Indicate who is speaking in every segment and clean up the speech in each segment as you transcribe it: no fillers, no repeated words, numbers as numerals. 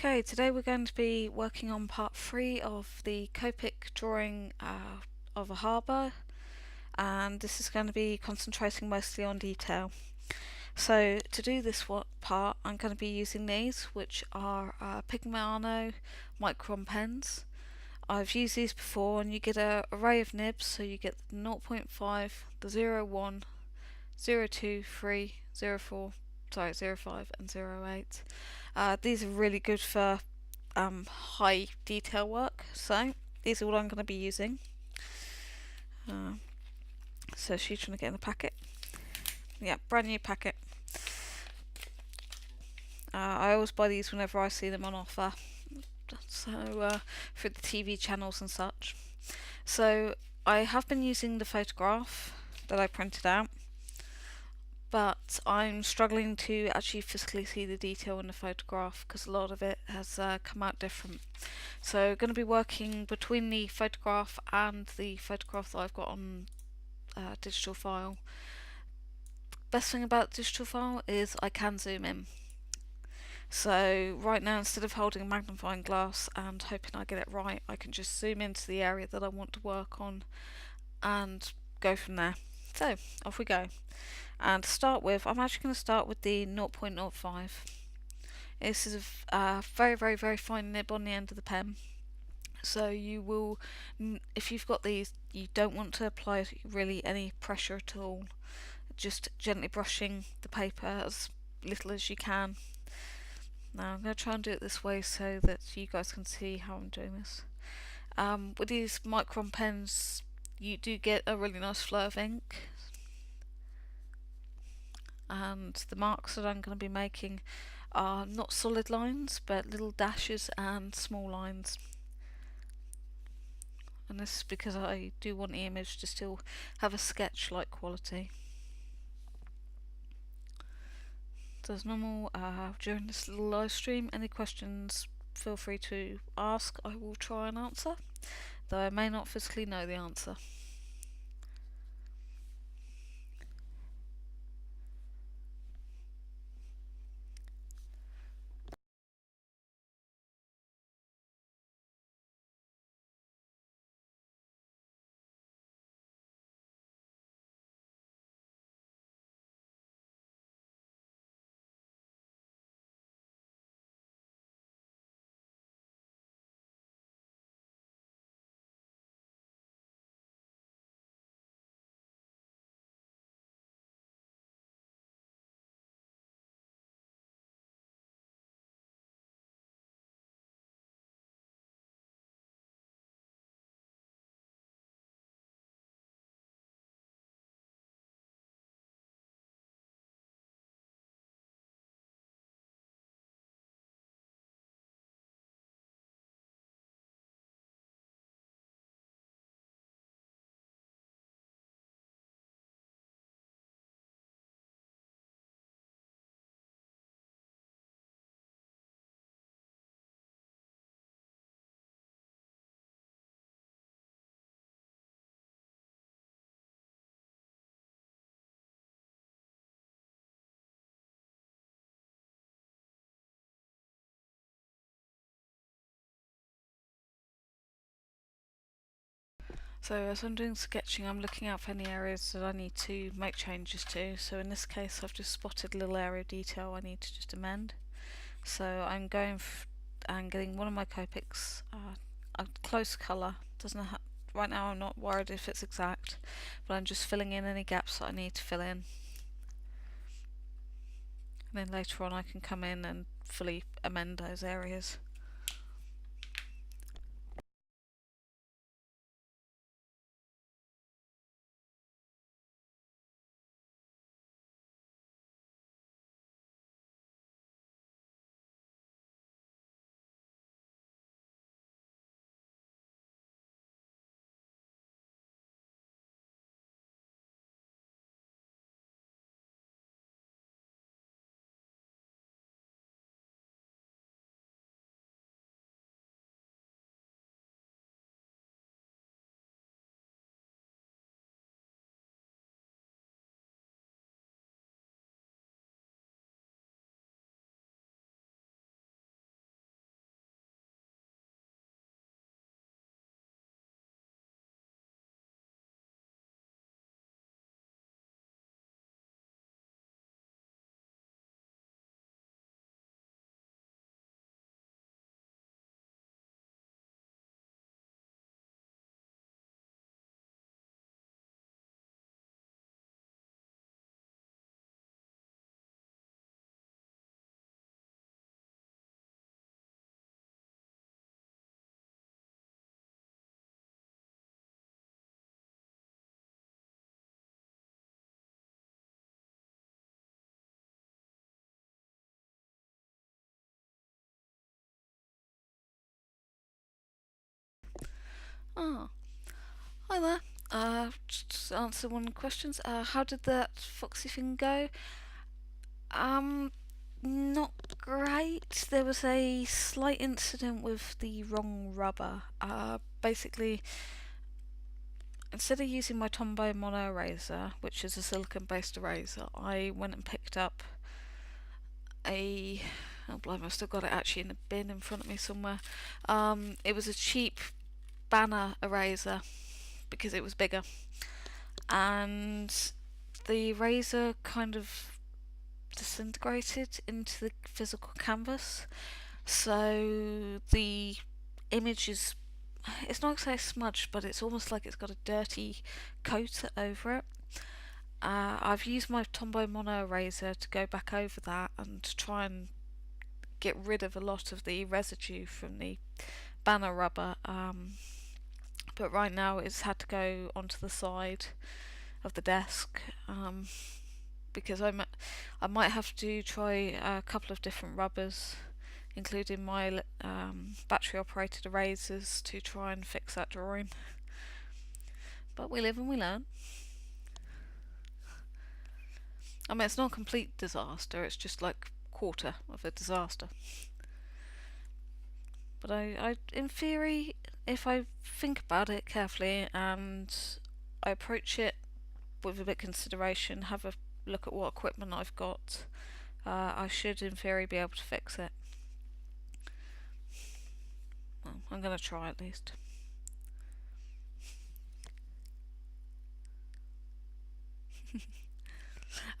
Speaker 1: Okay, today we're going to be working on part 3 of the Copic drawing of a harbour, and this is going to be concentrating mostly on detail. So to do this part I'm going to be using these, which are Pigmano Micron pens. I've used these before, and you get an array of nibs, so you get the 0.5, the 0.1, 0.2, 3, 0.4, sorry, 0.5 and 0.8. These are really good for high detail work, so these are what I'm going to be using. So she's trying to get in the packet. Yeah, brand new packet. I always buy these whenever I see them on offer, so for the TV channels and such. So I have been using the photograph that I printed out, but I'm struggling to actually physically see the detail in the photograph because a lot of it has come out different. So I'm going to be working between the photograph and the photograph that I've got on digital file. Best thing about digital file is I can zoom in. So right now, instead of holding a magnifying glass and hoping I get it right, I can just zoom into the area that I want to work on and go from there. So off we go. And to start with, I'm actually going to start with the 0.05. This is a very fine nib on the end of the pen. So you will, if you've got these, you don't want to apply really any pressure at all. Just gently brushing the paper as little as you can. Now I'm going to try and do it this way so that you guys can see how I'm doing this. With these Micron pens, you do get a really nice flow of ink, and the marks that I'm going to be making are not solid lines but little dashes and small lines, and this is because I do want the image to still have a sketch-like quality. So as normal, during this little live stream, any questions feel free to ask. I will try and answer, though I may not physically know the answer. So as I'm doing sketching, I'm looking out for any areas that I need to make changes to. So in this case, I've just spotted a little area of detail I need to just amend. So I'm going and getting one of my Copics, a close colour. Doesn't right now I'm not worried if it's exact, but I'm just filling in any gaps that I need to fill in. And then later on I can come in and fully amend those areas. Oh, hi there. Just to answer one of the questions. How did that foxy thing go? Um, Not great. There was a slight incident with the wrong rubber. Basically, instead of using my Tombow Mono eraser, which is a silicone-based eraser, I went and picked up a... Oh, blimey, I've still got it actually in a bin in front of me somewhere. It was a cheap banner eraser because it was bigger, and the razor kind of disintegrated into the physical canvas, so the image is, it's not exactly smudged, but it's almost like it's got a dirty coat over it. I've used my Tombow Mono eraser to go back over that and to try and get rid of a lot of the residue from the banner rubber, but right now it's had to go onto the side of the desk, because I might have to try a couple of different rubbers, including my battery operated erasers, to try and fix that drawing. But we live and we learn. I mean, it's not a complete disaster, it's just like quarter of a disaster. But I in theory, if I think about it carefully and I approach it with a bit of consideration, have a look at what equipment I've got, I should in theory be able to fix it. Well, I'm going to try at least.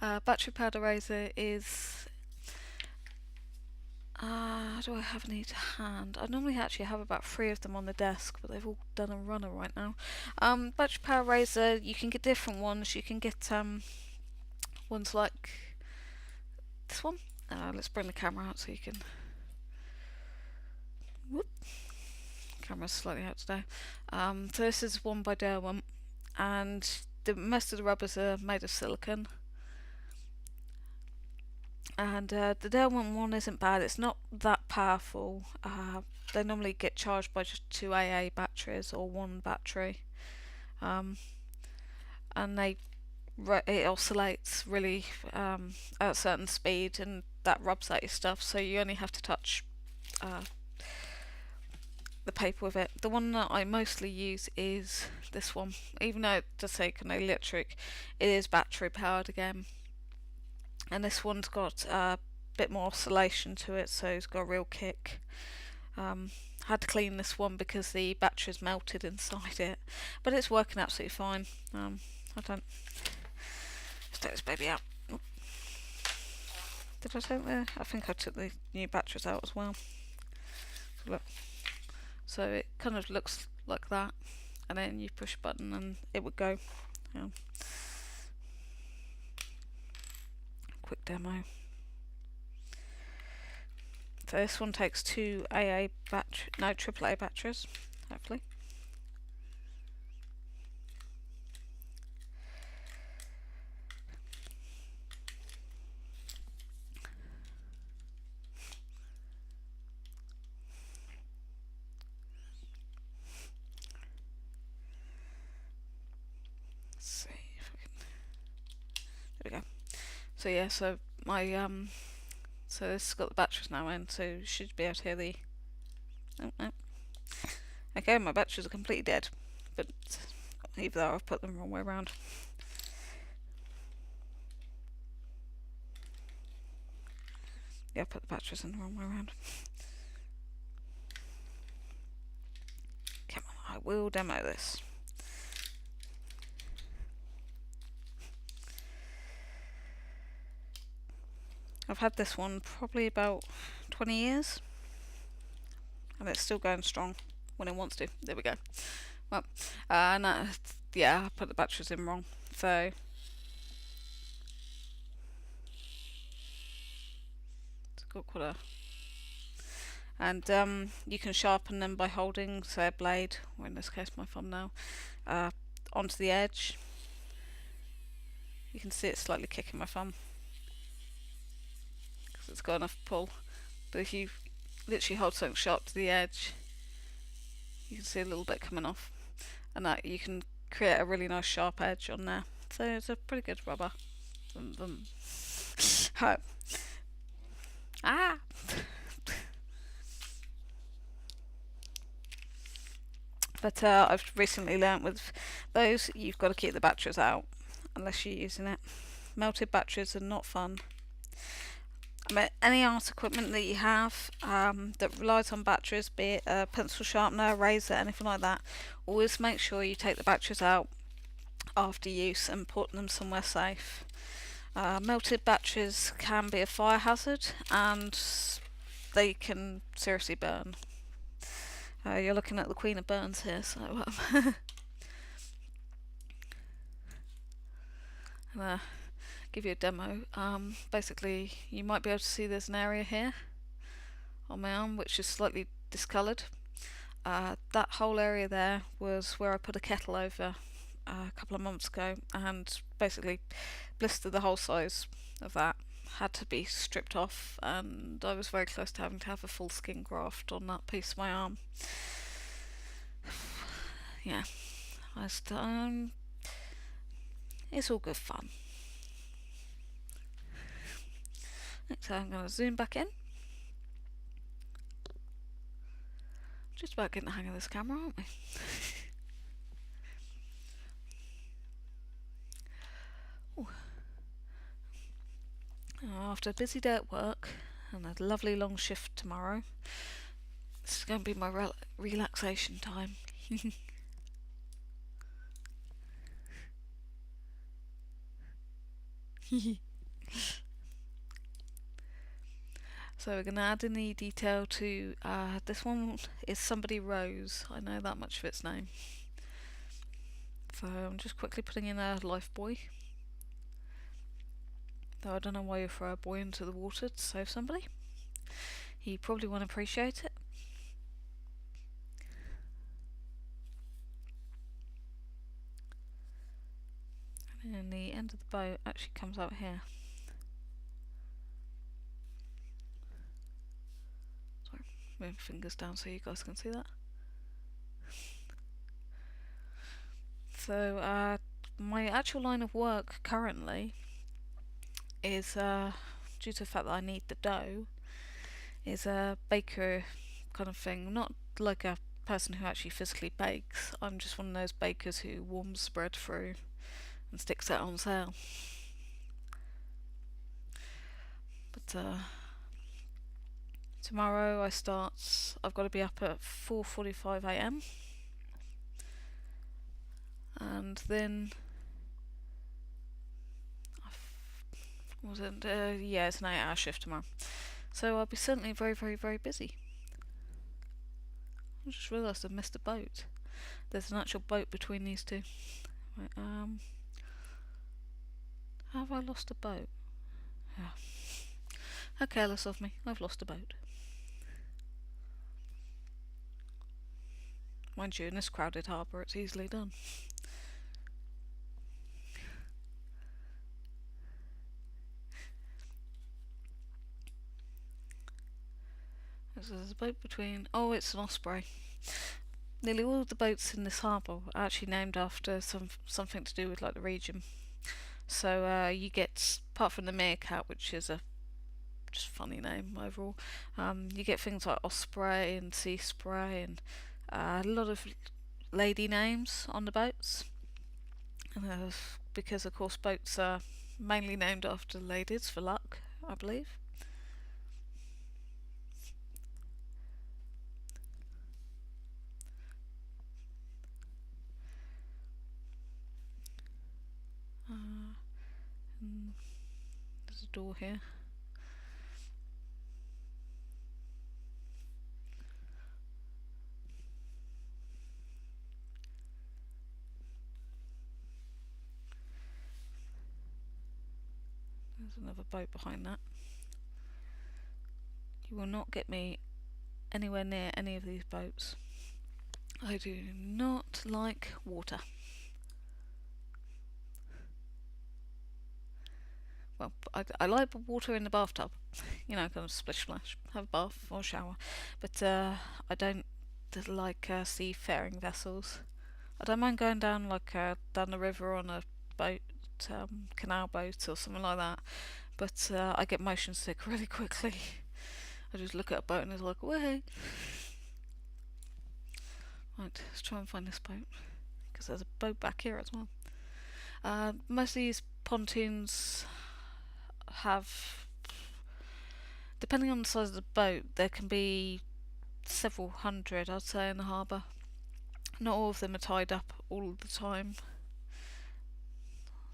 Speaker 1: Battery powered eraser is... do I have any to hand? I normally actually have about 3 of them on the desk, but they've all done a runner right now. Battery powered eraser, you can get different ones. You can get ones like this one. Let's bring the camera out so you can... Whoop. Camera's slightly out today. So this is one by Derwent, and most of the rubbers are made of silicone. And the Derwent one isn't bad. It's not that powerful. They normally get charged by just 2 AA batteries or 1 battery, and it oscillates really at a certain speed, and that rubs at your stuff. So you only have to touch the paper with it. The one that I mostly use is this one, even though it does say kind of electric. It is battery powered again, and this one's got a bit more oscillation to it, so it's got a real kick. Had to clean this one because the battery's melted inside it, but it's working absolutely fine. Let's take this baby out. Did I take the... I think I took the new batteries out as well. Look. So it kind of looks like that, and then you push a button and it would go. Quick demo. So this one takes 2 AAA batteries, hopefully. Let's see if we can... There we go. So yeah, so my so this has got the batteries now in, so you should be able to hear the... Oh, no. Okay, my batteries are completely dead, but either that or I've put them the wrong way around. Yeah, I put the batteries in the wrong way around. Come on, I will demo this. I've had this one probably about 20 years, and it's still going strong when it wants to. There we go. Well, no, yeah, I put the batteries in wrong, so it's got quite a... And you can sharpen them by holding, say, a blade, or in this case my thumbnail, onto the edge. You can see it slightly kicking my thumb because it's got enough pull. But if you literally hold something sharp to the edge, you can see a little bit coming off. and that you can create a really nice sharp edge on there. So it's a pretty good rubber. Vroom, vroom. Right. Ah! But I've recently learnt with those, you've got to keep the batteries out unless you're using it. Melted batteries are not fun. I mean, any art equipment that you have that relies on batteries, be it a pencil sharpener, a razor, anything like that, always make sure you take the batteries out after use and put them somewhere safe. Melted batteries can be a fire hazard and they can seriously burn. You're looking at the Queen of Burns here, so give you a demo. Basically, you might be able to see there's an area here on my arm which is slightly discoloured. That whole area there was where I put a kettle over a couple of months ago, and basically blistered the whole size of that. Had to be stripped off, and I was very close to having to have a full skin graft on that piece of my arm. Yeah, it's all good fun. So I'm going to zoom back in. Just about getting the hang of this camera, aren't we? After a busy day at work and a lovely long shift tomorrow, this is going to be my relaxation time. So we're going to add in the detail to this one is Somebody Rose. I know that much of its name. So I'm just quickly putting in a life buoy. Though I don't know why you throw a buoy into the water to save somebody. He probably won't appreciate it. And then the end of the boat actually comes out here. Sorry, moving fingers down so you guys can see that. So my actual line of work currently is, due to the fact that I need the dough, is a baker kind of thing. Not like a person who actually physically bakes. I'm just one of those bakers who warms bread through and sticks it on sale. But tomorrow I've got to be up at 4:45 a.m. and then it's an 8-hour shift tomorrow. So I'll be certainly very, very, very busy. I just realised I've missed a boat. There's an actual boat between these two. Right, have I lost a boat? Yeah. How careless of me. I've lost a boat. Mind you, in this crowded harbour it's easily done. There's a boat between... Oh, it's an osprey. Nearly all of the boats in this harbour are actually named after something to do with like the region. So you get, apart from the meerkat, which is a just funny name overall, you get things like osprey and sea spray and a lot of lady names on the boats. Because of course boats are mainly named after ladies for luck, I believe. There's a door here. There's another boat behind that. You will not get me anywhere near any of these boats. I do not like water. Well, I like water in the bathtub, you know, kind of splish splash, have a bath or shower, but I don't like seafaring vessels. I don't mind going down down the river on a boat, canal boat or something like that. But I get motion sick really quickly. I just look at a boat and it's like, way. Right, let's try and find this boat because there's a boat back here as well. Most of these pontoons have, depending on the size of the boat, there can be several hundred, I'd say, in the harbour. Not all of them are tied up all the time.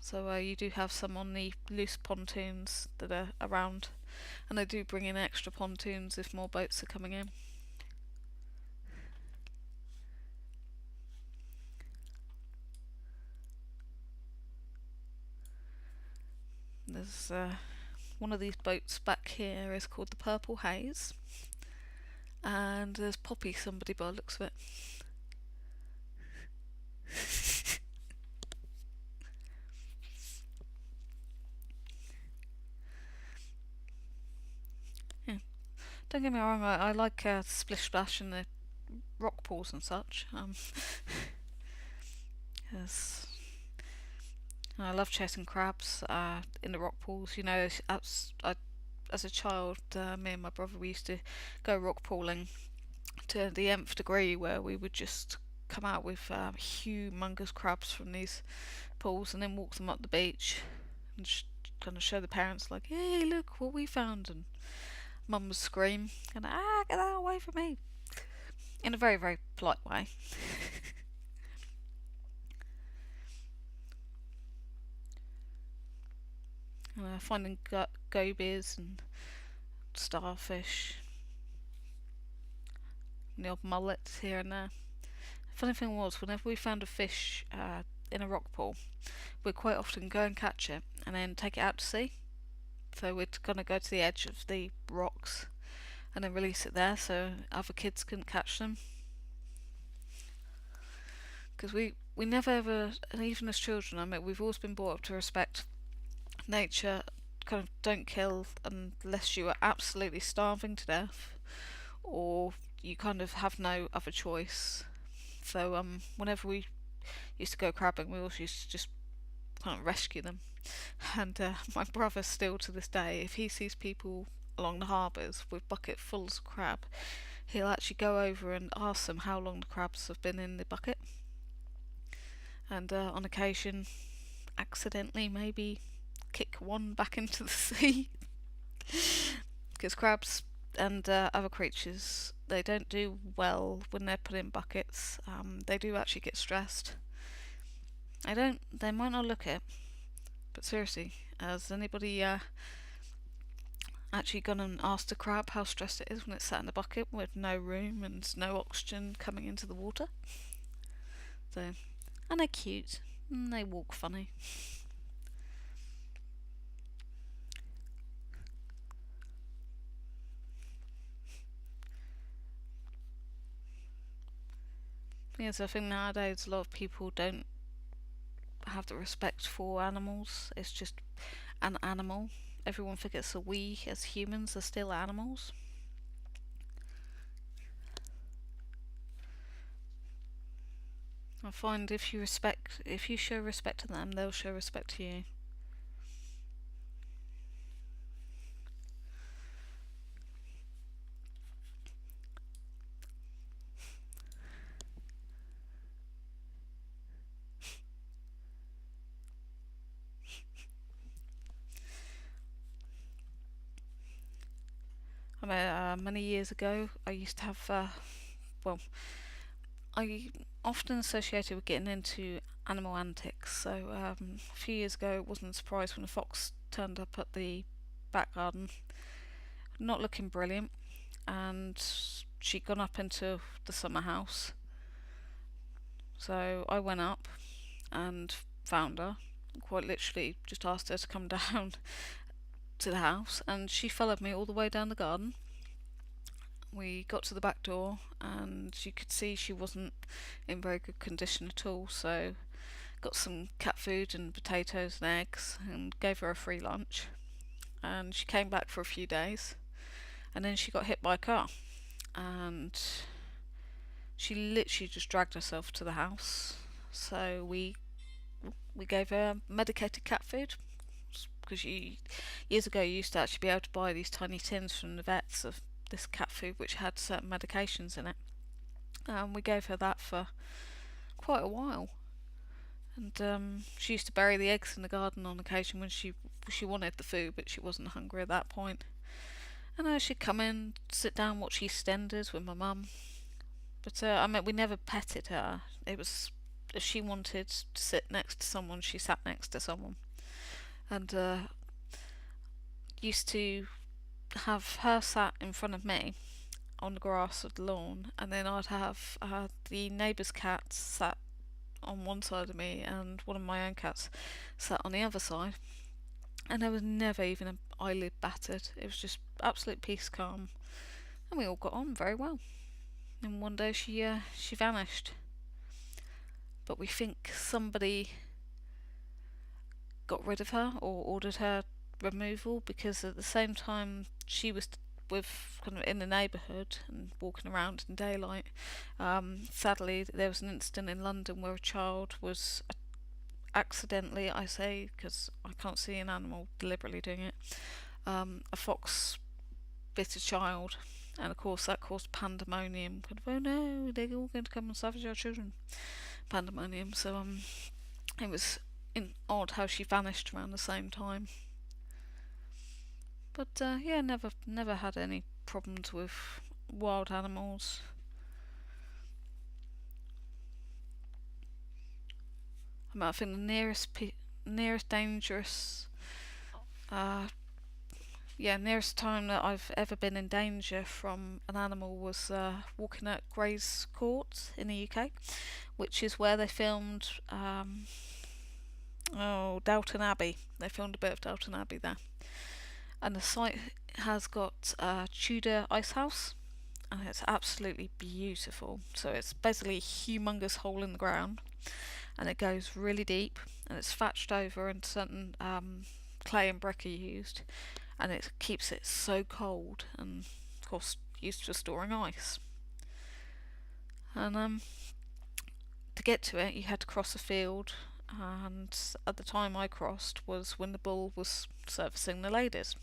Speaker 1: So you do have some on the loose pontoons that are around, and they do bring in extra pontoons if more boats are coming in. There's one of these boats back here is called the Purple Haze, and there's Poppy somebody by the looks of it. Yeah. Don't get me wrong, I like Splish Splash and the rock pools and such. Yes. I love chasing crabs in the rock pools. You know, as a child, me and my brother, we used to go rock pooling to the nth degree, where we would just come out with humongous crabs from these pools and then walk them up the beach and just kind of show the parents, like, hey, look what we found. And mum would scream and, get that away from me, in a very, very polite way. Finding gobies and starfish and the odd mullets here and there. Funny thing was, whenever we found a fish in a rock pool, we'd quite often go and catch it and then take it out to sea. So we'd kind of go to the edge of the rocks and then release it there so other kids couldn't catch them. Because we never ever, and even as children, I mean, we've always been brought up to respect nature. Kind of don't kill unless you are absolutely starving to death or you kind of have no other choice. So whenever we used to go crabbing, we always used to just kind of rescue them. And my brother, still to this day, if he sees people along the harbours with bucket fulls of crab, he'll actually go over and ask them how long the crabs have been in the bucket, and on occasion accidentally maybe kick one back into the sea. Because crabs and other creatures, they don't do well when they're put in buckets. They do actually get stressed. They might not look it, but seriously, has anybody actually gone and asked a crab how stressed it is when it's sat in a bucket with no room and no oxygen coming into the water? So, and they're cute, and they walk funny. Yes, I think nowadays a lot of people don't have the respect for animals. It's just an animal. Everyone forgets that we as humans are still animals. I find if you show respect to them, they'll show respect to you. I mean, many years ago, I used to have, I often associated with getting into animal antics. So a few years ago, I wasn't surprised when a fox turned up at the back garden, not looking brilliant, and she'd gone up into the summer house. So I went up and found her, quite literally just asked her to come down to the house, and she followed me all the way down the garden. We got to the back door and you could see she wasn't in very good condition at all, so got some cat food and potatoes and eggs and gave her a free lunch, and she came back for a few days, and then she got hit by a car and she literally just dragged herself to the house. so we gave her medicated cat food, because years ago you used to actually be able to buy these tiny tins from the vets of this cat food which had certain medications in it. We gave her that for quite a while, and she used to bury the eggs in the garden on occasion when she wanted the food, but she wasn't hungry at that point. And she'd come in, sit down, watch EastEnders with my mum. But I mean, we never petted her. It was, if she wanted to sit next to someone, she sat next to someone. And used to have her sat in front of me on the grass of the lawn, and then I'd have the neighbour's cat sat on one side of me, and one of my own cats sat on the other side. And there was never even an eyelid battered. It was just absolute peace, calm, and we all got on very well. And one day she vanished, but we think somebody got rid of her or ordered her removal, because at the same time she was with kind of in the neighbourhood and walking around in daylight. Sadly, there was an incident in London where a child was accidentally, I say because I can't see an animal deliberately doing it, a fox bit a child, and of course that caused pandemonium. Kind of, oh no, they're all going to come and savage our children. Pandemonium. So it was odd how she vanished around the same time. But yeah, never had any problems with wild animals. I think the nearest dangerous, nearest time that I've ever been in danger from an animal was walking at Gray's Court in the UK, which is where they filmed Downton Abbey. They filmed a bit of Downton Abbey there. And the site has got a Tudor ice house, and it's absolutely beautiful. So it's basically a humongous hole in the ground, and it goes really deep, and it's thatched over, and certain clay and brick are used, and it keeps it so cold, and of course used for storing ice. And to get to it you had to cross a field, and at the time I crossed was when the bull was servicing the ladies.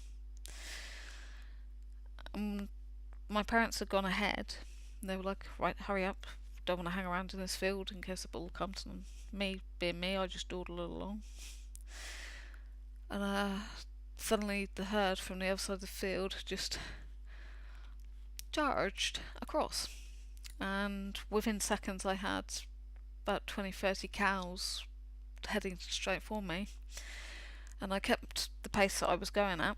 Speaker 1: My parents had gone ahead, and they were like, right, hurry up, don't want to hang around in this field in case the bull comes. And me being me, I just dawdled along, and suddenly the herd from the other side of the field just charged across, and within seconds I had about 20-30 cows heading straight for me, and I kept the pace that I was going at,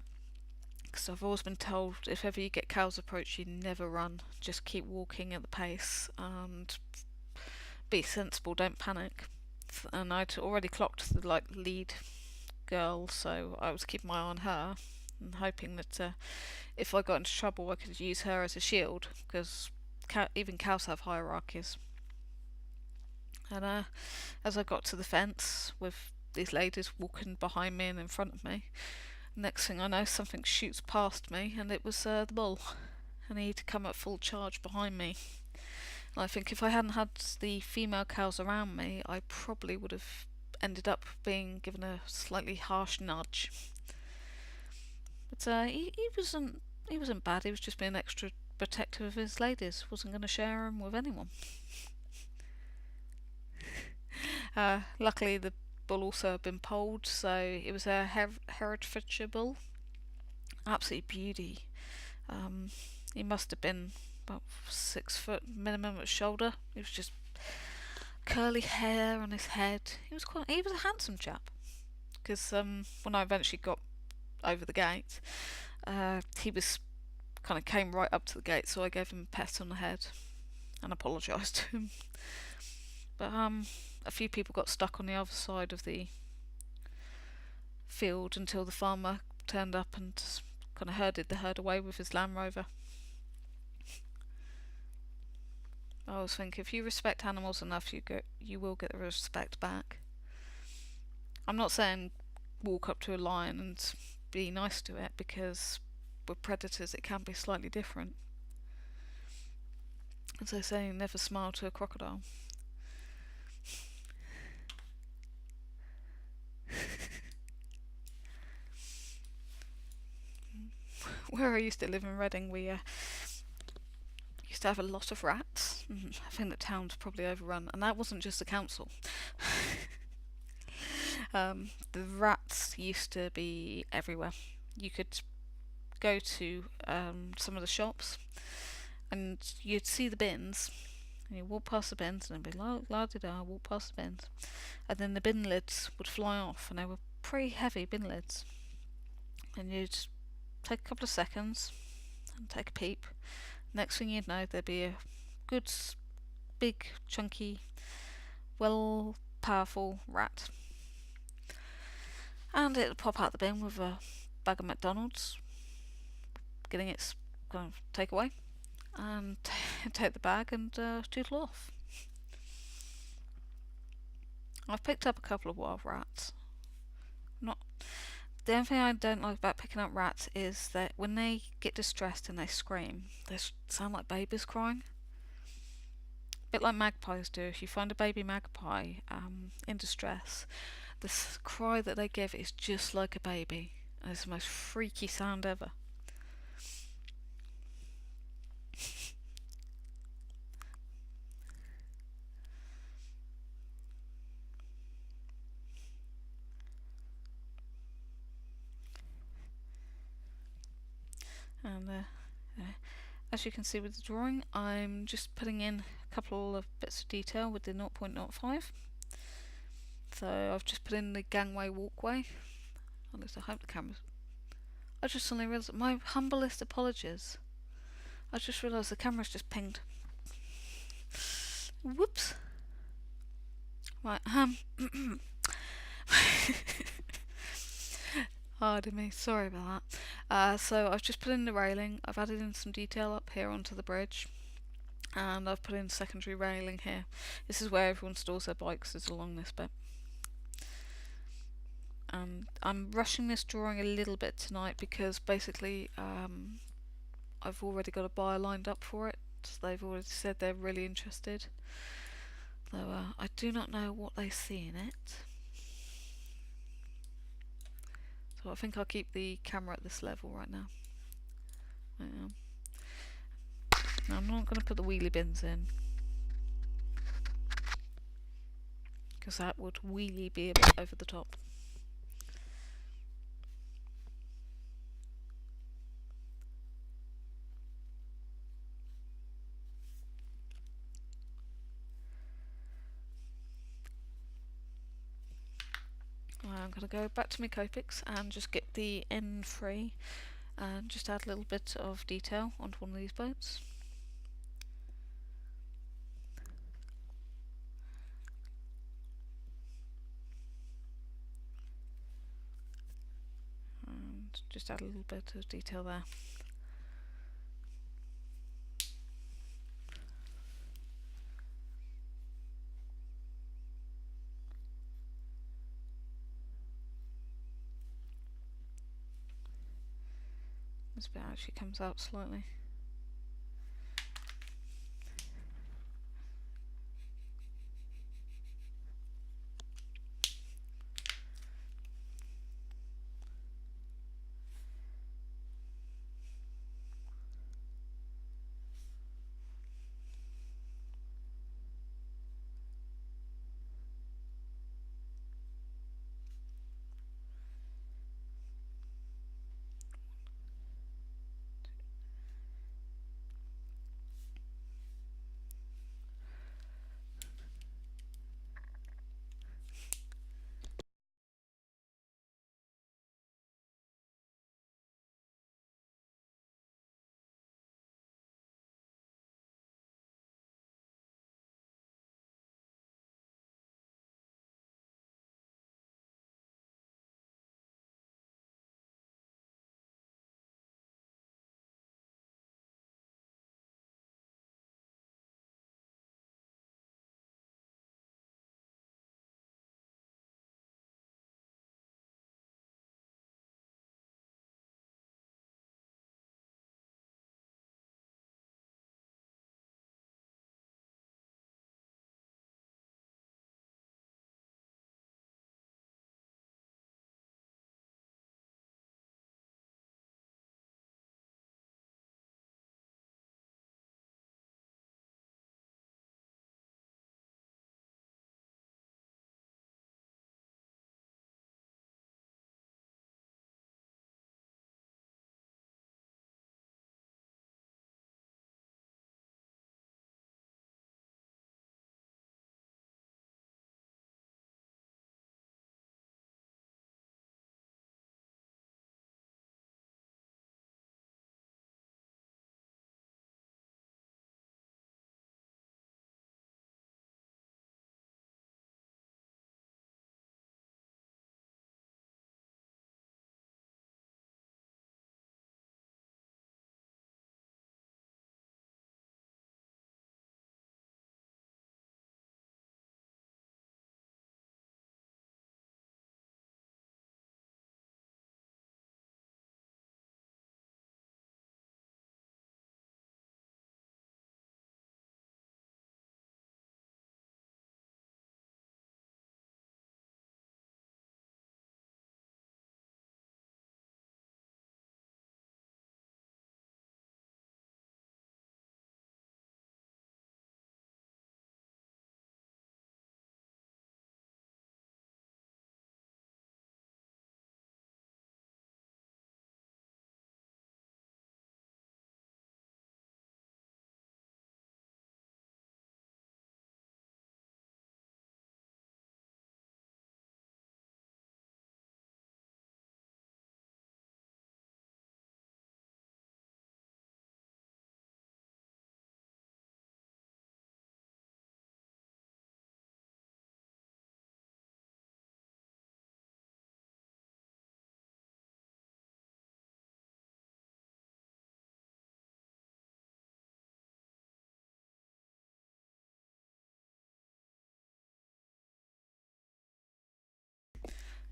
Speaker 1: because I've always been told if ever you get cows approach you, never run, just keep walking at the pace and be sensible, don't panic. And I'd already clocked the lead girl, so I was keeping my eye on her and hoping that if I got into trouble I could use her as a shield, because even cows have hierarchies. And as I got to the fence with these ladies walking behind me and in front of me, next thing I know something shoots past me, and it was the bull, and he'd come at full charge behind me. And I think if I hadn't had the female cows around me, I probably would have ended up being given a slightly harsh nudge. But he wasn't bad. He was just being extra protective of his ladies. Wasn't going to share them with anyone. Luckily the bull also had been polled, so it was a Herefordshire bull. Absolute beauty. He must have been about 6 foot minimum at shoulder. He was just curly hair on his head. He was a handsome chap. Because when I eventually got over the gate, he was kind of came right up to the gate, so I gave him a pat on the head and apologised to him. But a few people got stuck on the other side of the field until the farmer turned up and kind of herded the herd away with his Land Rover. I always think if you respect animals enough, you will get the respect back. I'm not saying walk up to a lion and be nice to it, because with predators it can be slightly different. As they say, never smile to a crocodile. where I used to live in Reading, we used to have a lot of rats. I think the town's probably overrun, and that wasn't just the council. The rats used to be everywhere. You could go to some of the shops, and you'd see the bins. And you walk past the bins, and it'd be la-di-da, walk past the bins, and then the bin lids would fly off, and they were pretty heavy bin lids. And you'd take a couple of seconds and take a peep. Next thing you'd know, there'd be a good, big, chunky, powerful rat. And it'd pop out the bin with a bag of McDonald's, getting its kind of takeaway, and take the bag and toodle off. I've picked up a couple of wild rats. The only thing I don't like about picking up rats is that when they get distressed and they scream, they sound like babies crying. A bit like magpies do. If you find a baby magpie in distress, the cry that they give is just like a baby, and it's the most freaky sound ever. And as you can see with the drawing, I'm just putting in a couple of bits of detail with the 0.05. So I've just put in the gangway walkway. At least I hope the camera's... I just suddenly realised, my humblest apologies. I just realised the camera's just pinged. Whoops. Right, Pardon me, sorry about that. So I've just put in the railing, I've added in some detail up here onto the bridge, and I've put in secondary railing here. This is where everyone stores their bikes, is along this bit. I'm rushing this drawing a little bit tonight because basically I've already got a buyer lined up for it. So they've already said they're really interested. Though I do not know what they see in it. So I think I'll keep the camera at this level right now. Now I'm not going to put the wheelie bins in, because that would wheelie be a bit over the top. I'm going to go back to my Copics and just get the N3 and just add a little bit of detail onto one of these boats. And just add a little bit of detail there. This bit actually comes out slightly.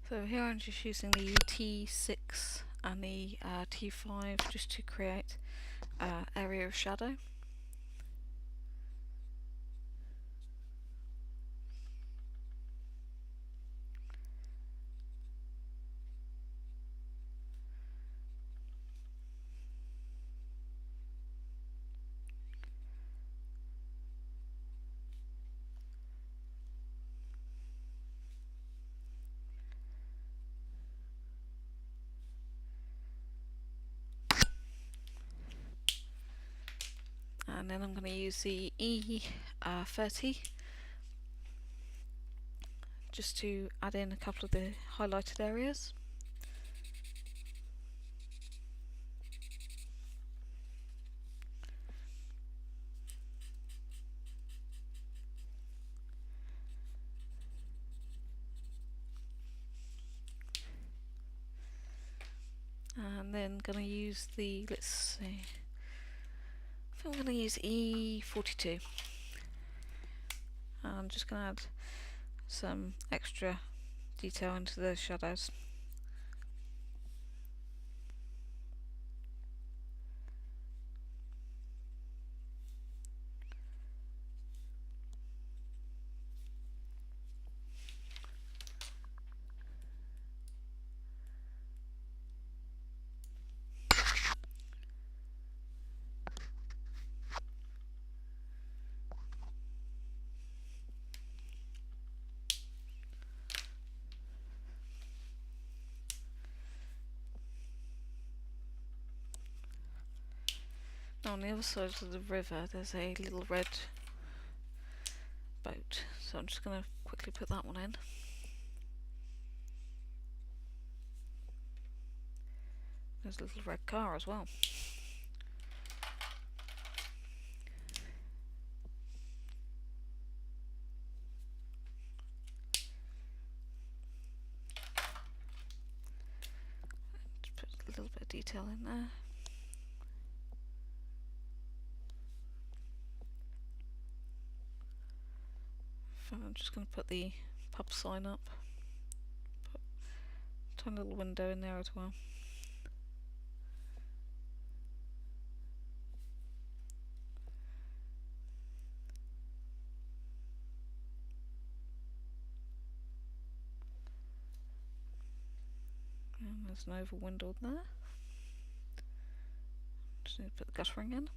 Speaker 1: So here I'm just using the T6 and the T5 just to create area of shadow. And then I'm going to use the E30 just to add in a couple of the highlighted areas. And then going to use the, let's see, I think I'm going to use E42. I'm just going to add some extra detail into the shadows. Now on the other side of the river there's a little red boat, so I'm just going to quickly put that one in. There's a little red car as well. Just put a little bit of detail in there. I'm just going to put the pub sign up. Put a tiny little window in there as well. And there's an oval window there. Just need to put the guttering in.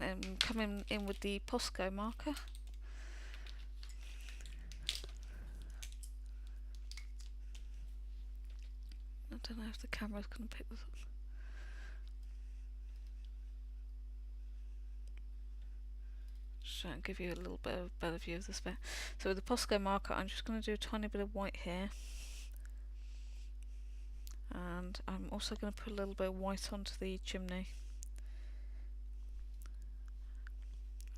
Speaker 1: Then coming in with the Posco marker. I don't know if the camera's going to pick this up. Just trying to give you a little bit of a better view of this bit. So with the Posco marker I'm just going to do a tiny bit of white here. And I'm also going to put a little bit of white onto the chimney.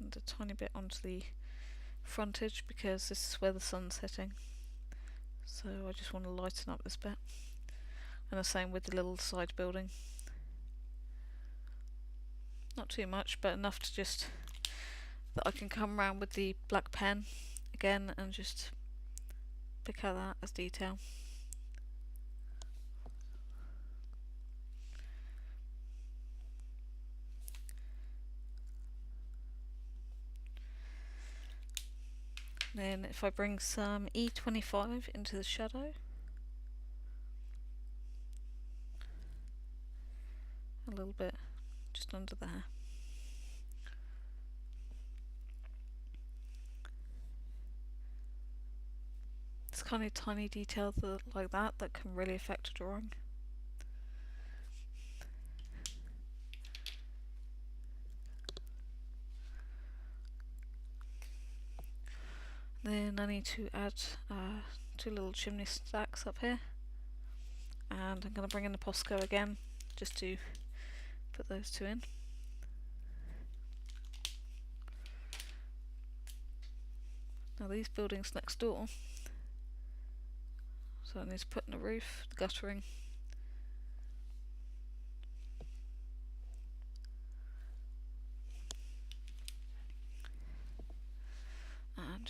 Speaker 1: And a tiny bit onto the frontage because this is where the sun's hitting. So I just want to lighten up this bit. And the same with the little side building. Not too much, but enough to just that I can come around with the black pen again and just pick out that as detail. Then if I bring some E25 into the shadow, a little bit just under there. It's kind of tiny detail like that can really affect a drawing. Then I need to add two little chimney stacks up here, and I'm going to bring in the Posco again just to put those two in. Now these buildings next door, so I need to put in the roof, the guttering.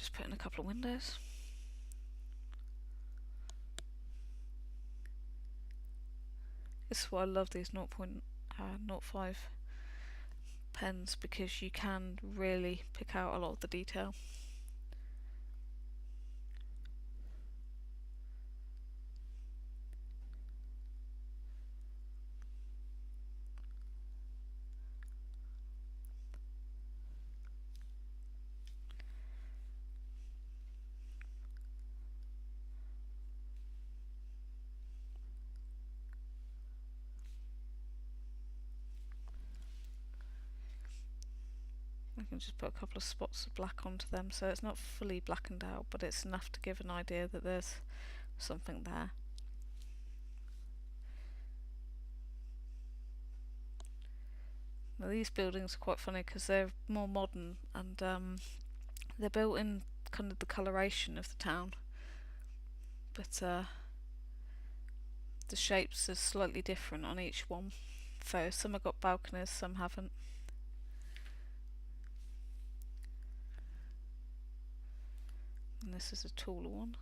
Speaker 1: just put in a couple of windows. This is why I love these 0.05 pens, because you can really pick out a lot of the detail. I can just put a couple of spots of black onto them, so it's not fully blackened out, but it's enough to give an idea that there's something there. Now these buildings are quite funny because they're more modern, and they're built in kind of the coloration of the town, but the shapes are slightly different on each one. So some have got balconies, some haven't. And this is a taller one.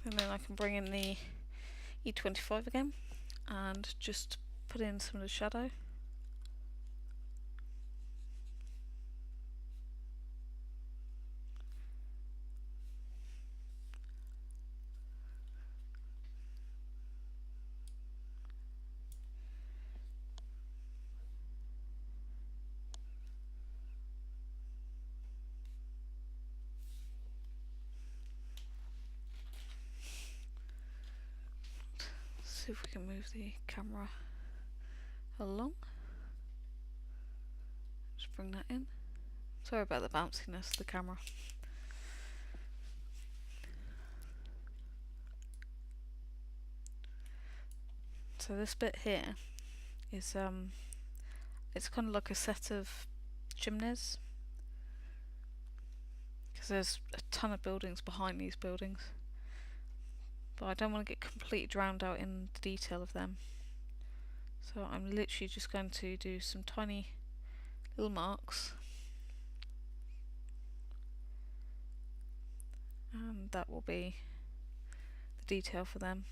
Speaker 1: And then I can bring in the E25 again and just put in some of the shadow. See if we can move the camera along. Just bring that in. Sorry about the bounciness of the camera. So this bit here is it's kind of like a set of chimneys, because there's a ton of buildings behind these buildings, but I don't want to get completely drowned out in the detail of them. So I'm literally just going to do some tiny little marks, and that will be the detail for them.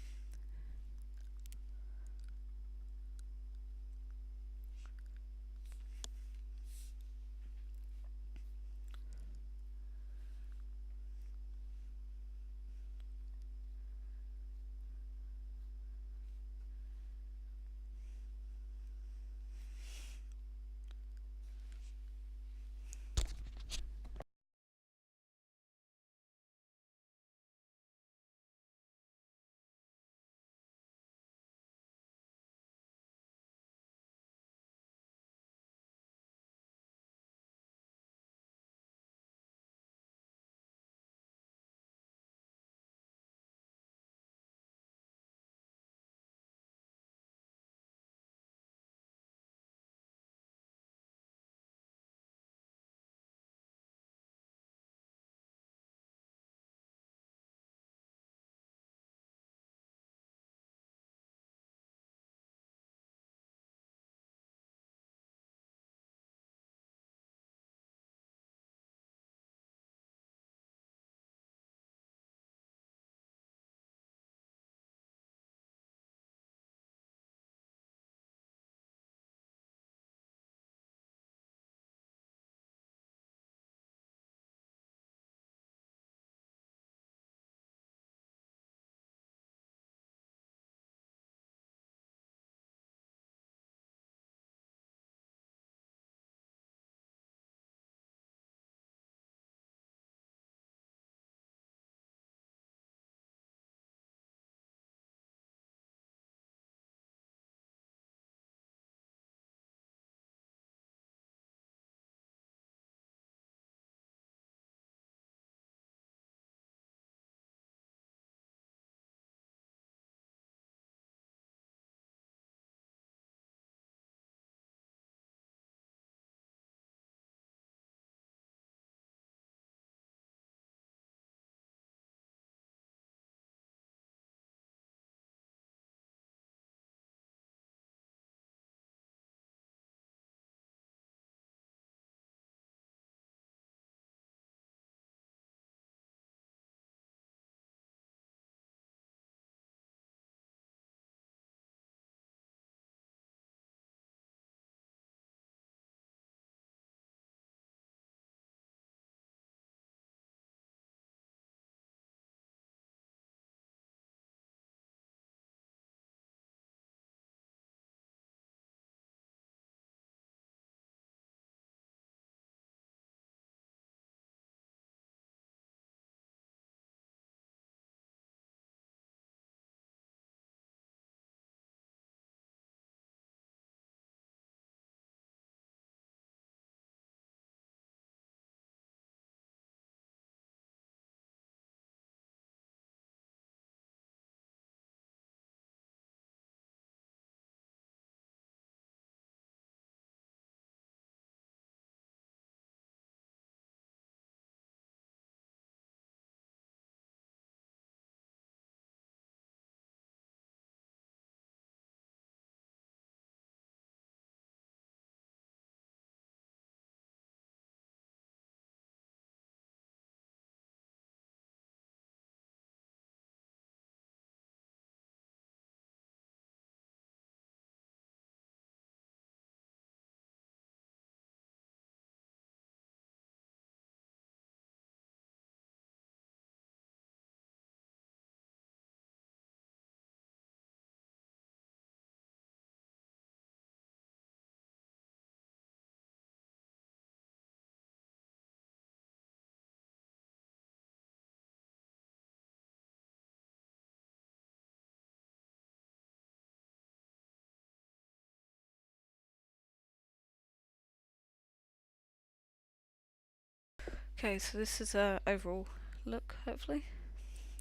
Speaker 1: Okay, so this is a overall look, hopefully.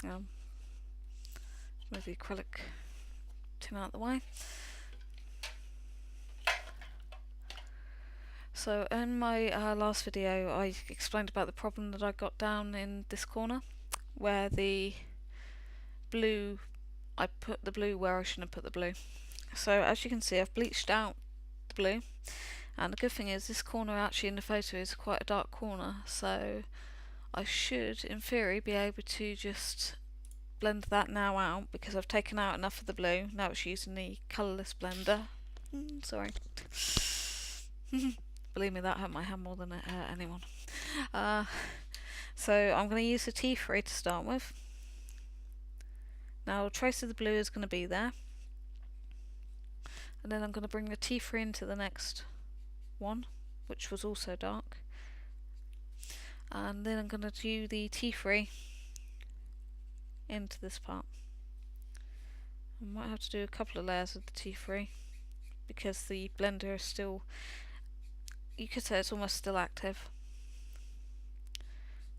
Speaker 1: Move the acrylic tin out of the way. So in my last video I explained about the problem that I got down in this corner where the blue, I put the blue where I shouldn't have put the blue. So as you can see, I've bleached out the blue, and the good thing is this corner actually in the photo is quite a dark corner, so I should in theory be able to just blend that now out because I've taken out enough of the blue. Now it's using the colourless blender. Sorry. Believe me, that hurt my hand more than it hurt anyone. So I'm going to use the T3 to start with. Now a trace of the blue is going to be there, and then I'm going to bring the T3 into the next one, which was also dark, and then I'm going to do the T3 into this part. I might have to do a couple of layers of the T3 because the blender is still, you could say it's almost still active.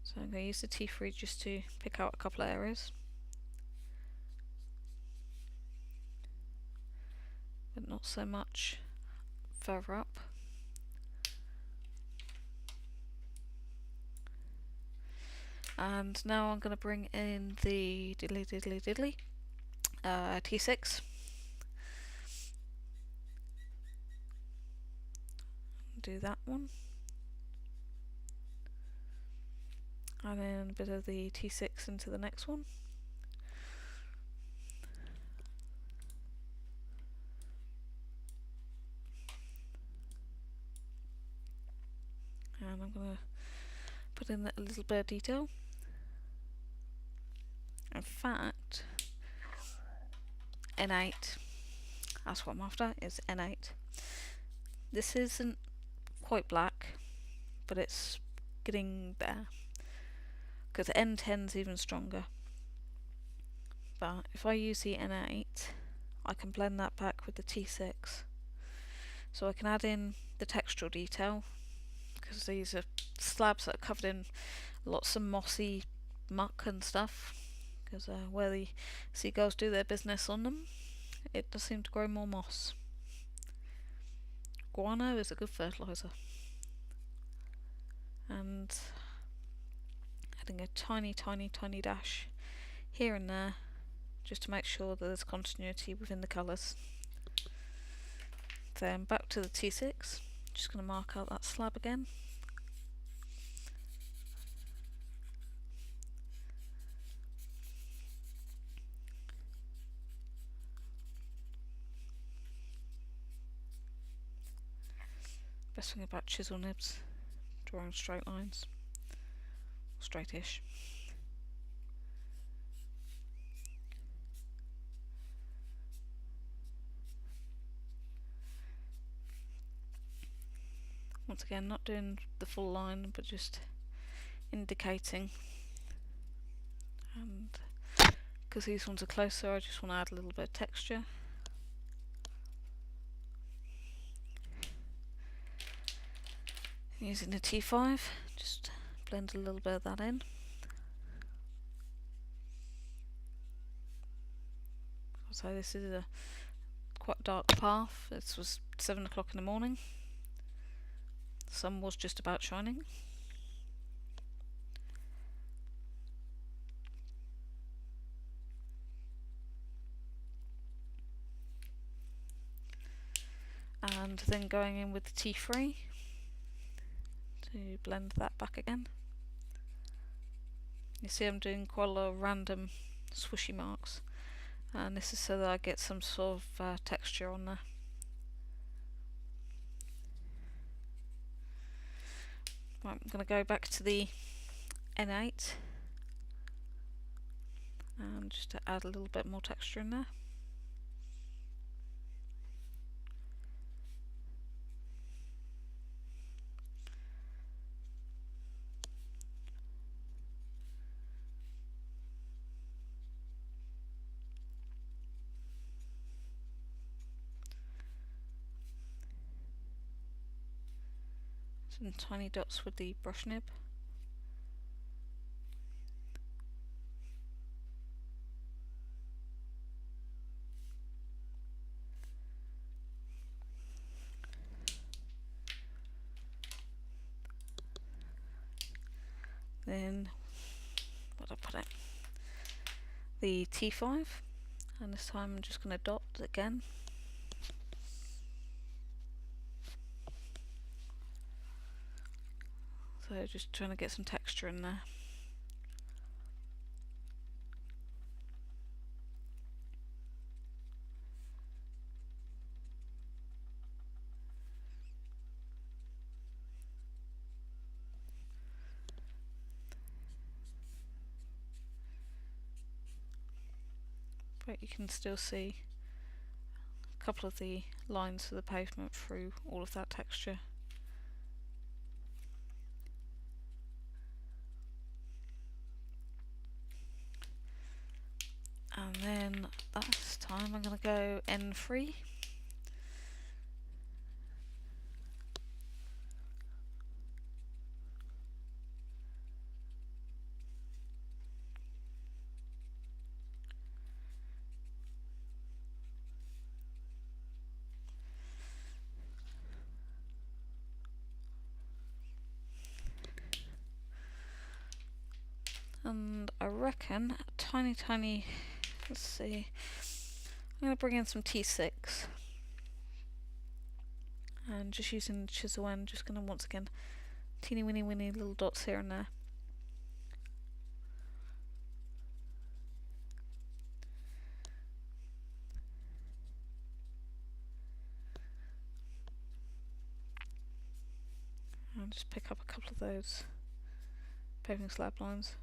Speaker 1: So I'm going to use the T3 just to pick out a couple of areas, but not so much further up. And now I'm going to bring in the diddly T6. Do that one. And then a bit of the T6 into the next one. And I'm going to put in a little bit of detail. In fact, N8, that's what I'm after, is N8. This isn't quite black, but it's getting there, because N10 is even stronger. But if I use the N8, I can blend that back with the T6. So I can add in the textural detail, because these are slabs that are covered in lots of mossy muck and stuff, because where the seagulls do their business on them, it does seem to grow more moss. Guano is a good fertiliser. And adding a tiny dash here and there just to make sure that there's continuity within the colours. Then back to the T6, just going to mark out that slab again. Best thing about chisel nibs, drawing straight lines, straightish. Once again, not doing the full line, but just indicating. And because these ones are closer, I just want to add a little bit of texture. Using the T5, just blend a little bit of that in. So this is a quite dark path. This was 7 o'clock in the morning. The sun was just about shining. And then going in with the T3 to blend that back again. You see I'm doing quite a lot of random swishy marks, and this is so that I get some sort of texture on there. Right, I'm going to go back to the N8 and just to add a little bit more texture in there. Some tiny dots with the brush nib. Then, what did I put it? The T5, and this time I'm just going to dot again. So just trying to get some texture in there. But you can still see a couple of the lines of the pavement through all of that texture. And then this time I'm going to go N3. And I reckon a tiny, let's see, I'm going to bring in some T6. And just using the chisel end, just going to once again teeny weeny little dots here and there. And just pick up a couple of those paving slab lines.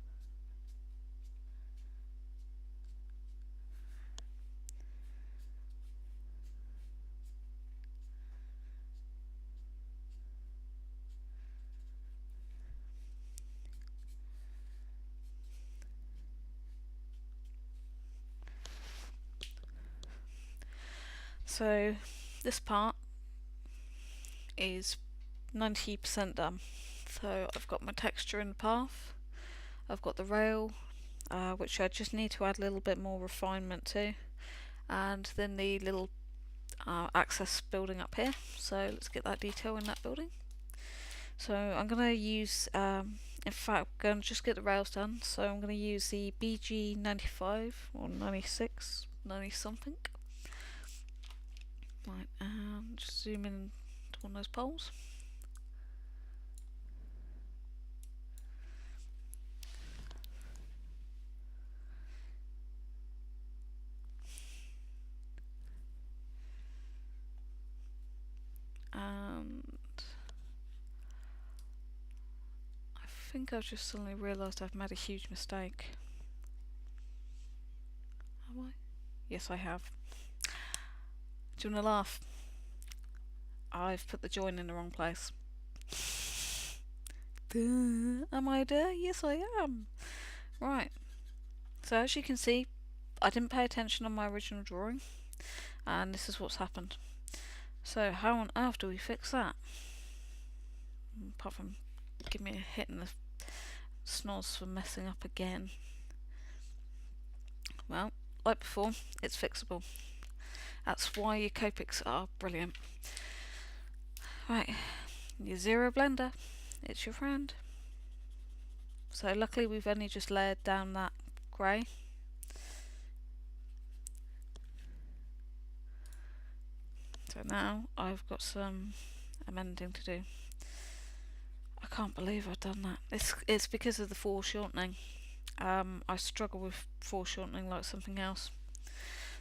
Speaker 1: So this part is 90% done. So I've got my texture in the path, I've got the rail, which I just need to add a little bit more refinement to, and then the little access building up here. So let's get that detail in that building. So I'm going to use, in fact, I'm going to just get the rails done. So I'm going to use the BG95 or 96, 90 something. Right, just zoom in to one of those poles. And I think I've just suddenly realised I've made a huge mistake. Have I? Yes, I have. Do you want to laugh? I've put the join in the wrong place. Duh. Am I there? Yes, I am. Right. So as you can see, I didn't pay attention on my original drawing, and this is what's happened. So how on earth do we fix that? Apart from give me a hit in the snoz for messing up again. Well, like before, it's fixable. That's why your Copics are brilliant. Right, your zero blender, it's your friend. So luckily we've only just layered down that grey. So now I've got some amending to do. I can't believe I've done that. It's because of the foreshortening. I struggle with foreshortening like something else.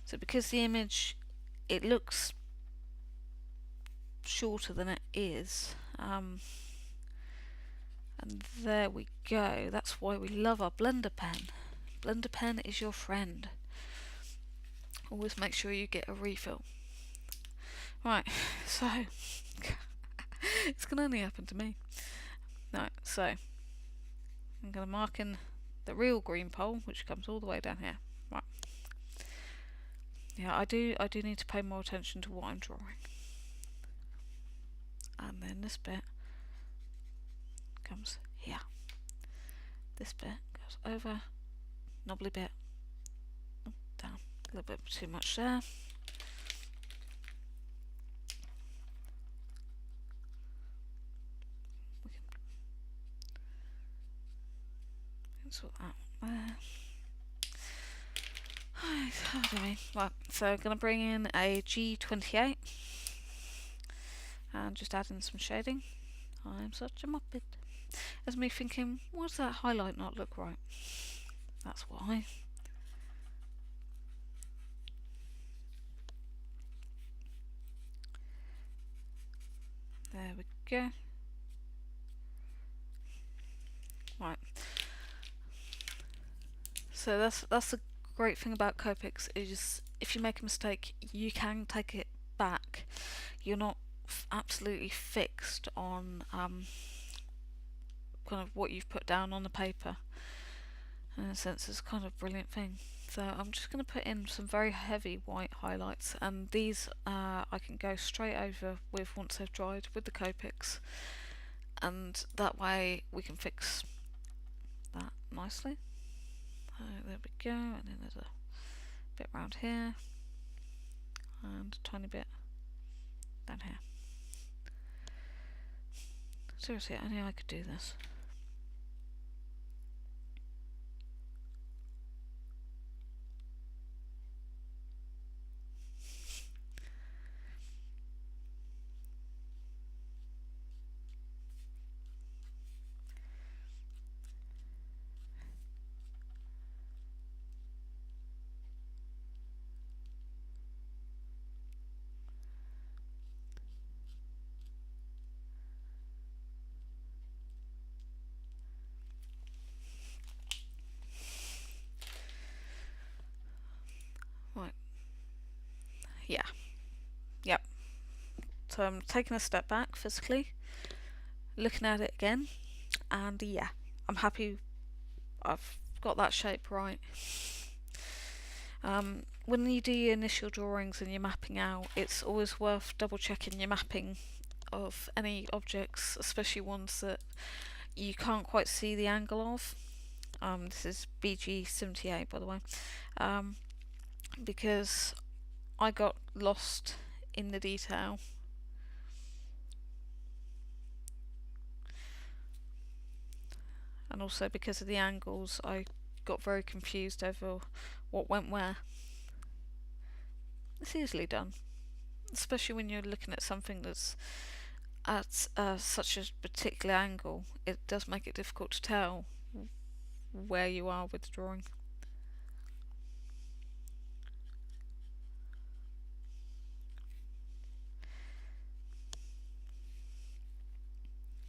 Speaker 1: So because the image, it looks shorter than it is, and there we go. That's why we love our blender pen. Blender pen is your friend. Always make sure you get a refill. Right, so it's gonna only happen to me. Right, so I'm gonna mark in the real green pole, which comes all the way down here. Right. Yeah, I do need to pay more attention to what I'm drawing. And then this bit comes here. This bit goes over, knobbly bit, down. A little bit too much there. sort that there. How do I? Right, so I'm going to bring in a G28 and just add in some shading. I'm such a muppet. As me thinking, why does that highlight not look right? That's why. There we go. Right. So that's the great thing about Copics is if you make a mistake, you can take it back. You're not absolutely fixed on kind of what you've put down on the paper. In a sense, it's kind of a brilliant thing. So I'm just going to put in some very heavy white highlights, and these I can go straight over with once they've dried with the Copics, and that way we can fix that nicely. There we go, and then there's a bit around here and a tiny bit down here. Seriously, I knew I could do this. Right. Yeah. Yep. So I'm taking a step back physically, looking at it again, and yeah, I'm happy I've got that shape right. When you do your initial drawings and you're mapping out, it's always worth double checking your mapping of any objects, especially ones that you can't quite see the angle of. This is BG78 by the way, because I got lost in the detail. And also because of the angles, I got very confused over what went where. It's easily done, especially when you're looking at something that's at such a particular angle. It does make it difficult to tell where you are with the drawing.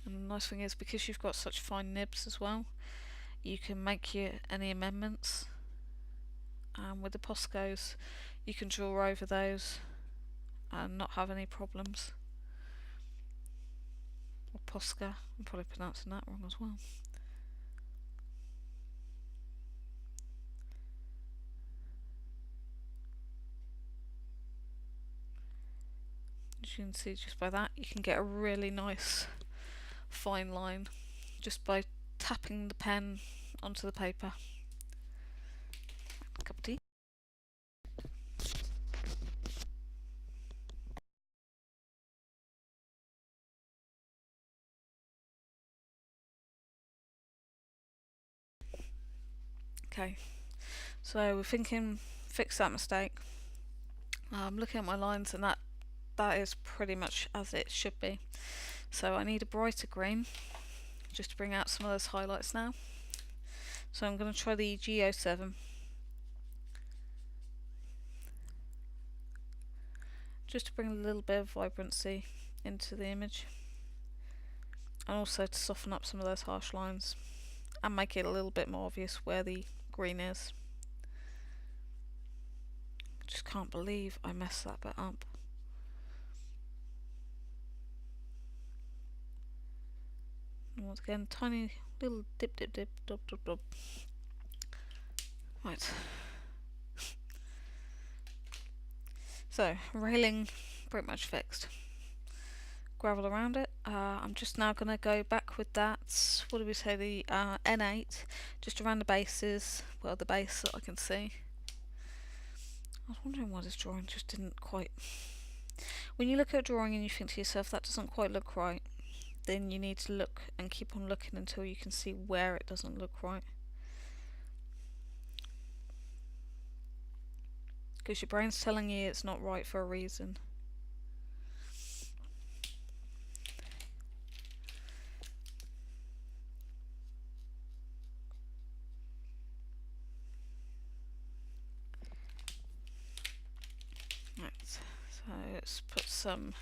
Speaker 1: And the nice thing is, because you've got such fine nibs as well, you can make any amendments. With the Poscos, you can draw over those and not have any problems. Or Posca, I'm probably pronouncing that wrong as well. As you can see, just by that, you can get a really nice fine line just by tapping the pen onto the paper. Cup of tea. Okay, so we're thinking fix that mistake. I'm looking at my lines, and that is pretty much as it should be. So I need a brighter green just to bring out some of those highlights now. So I'm going to try the G07. Just to bring a little bit of vibrancy into the image. And also to soften up some of those harsh lines and make it a little bit more obvious where the green is. I just can't believe I messed that bit up. And once again, tiny little dip, dop. Right. So, railing pretty much fixed. Gravel around it. I'm just now going to go back with that, what do we say, the N8, just around the bases, well, the base that I can see. I was wondering why this drawing just didn't quite... When you look at a drawing and you think to yourself, that doesn't quite look right, then you need to look and keep on looking until you can see where it doesn't look right. because your brain's telling you it's not right for a reason. Right, so let's put some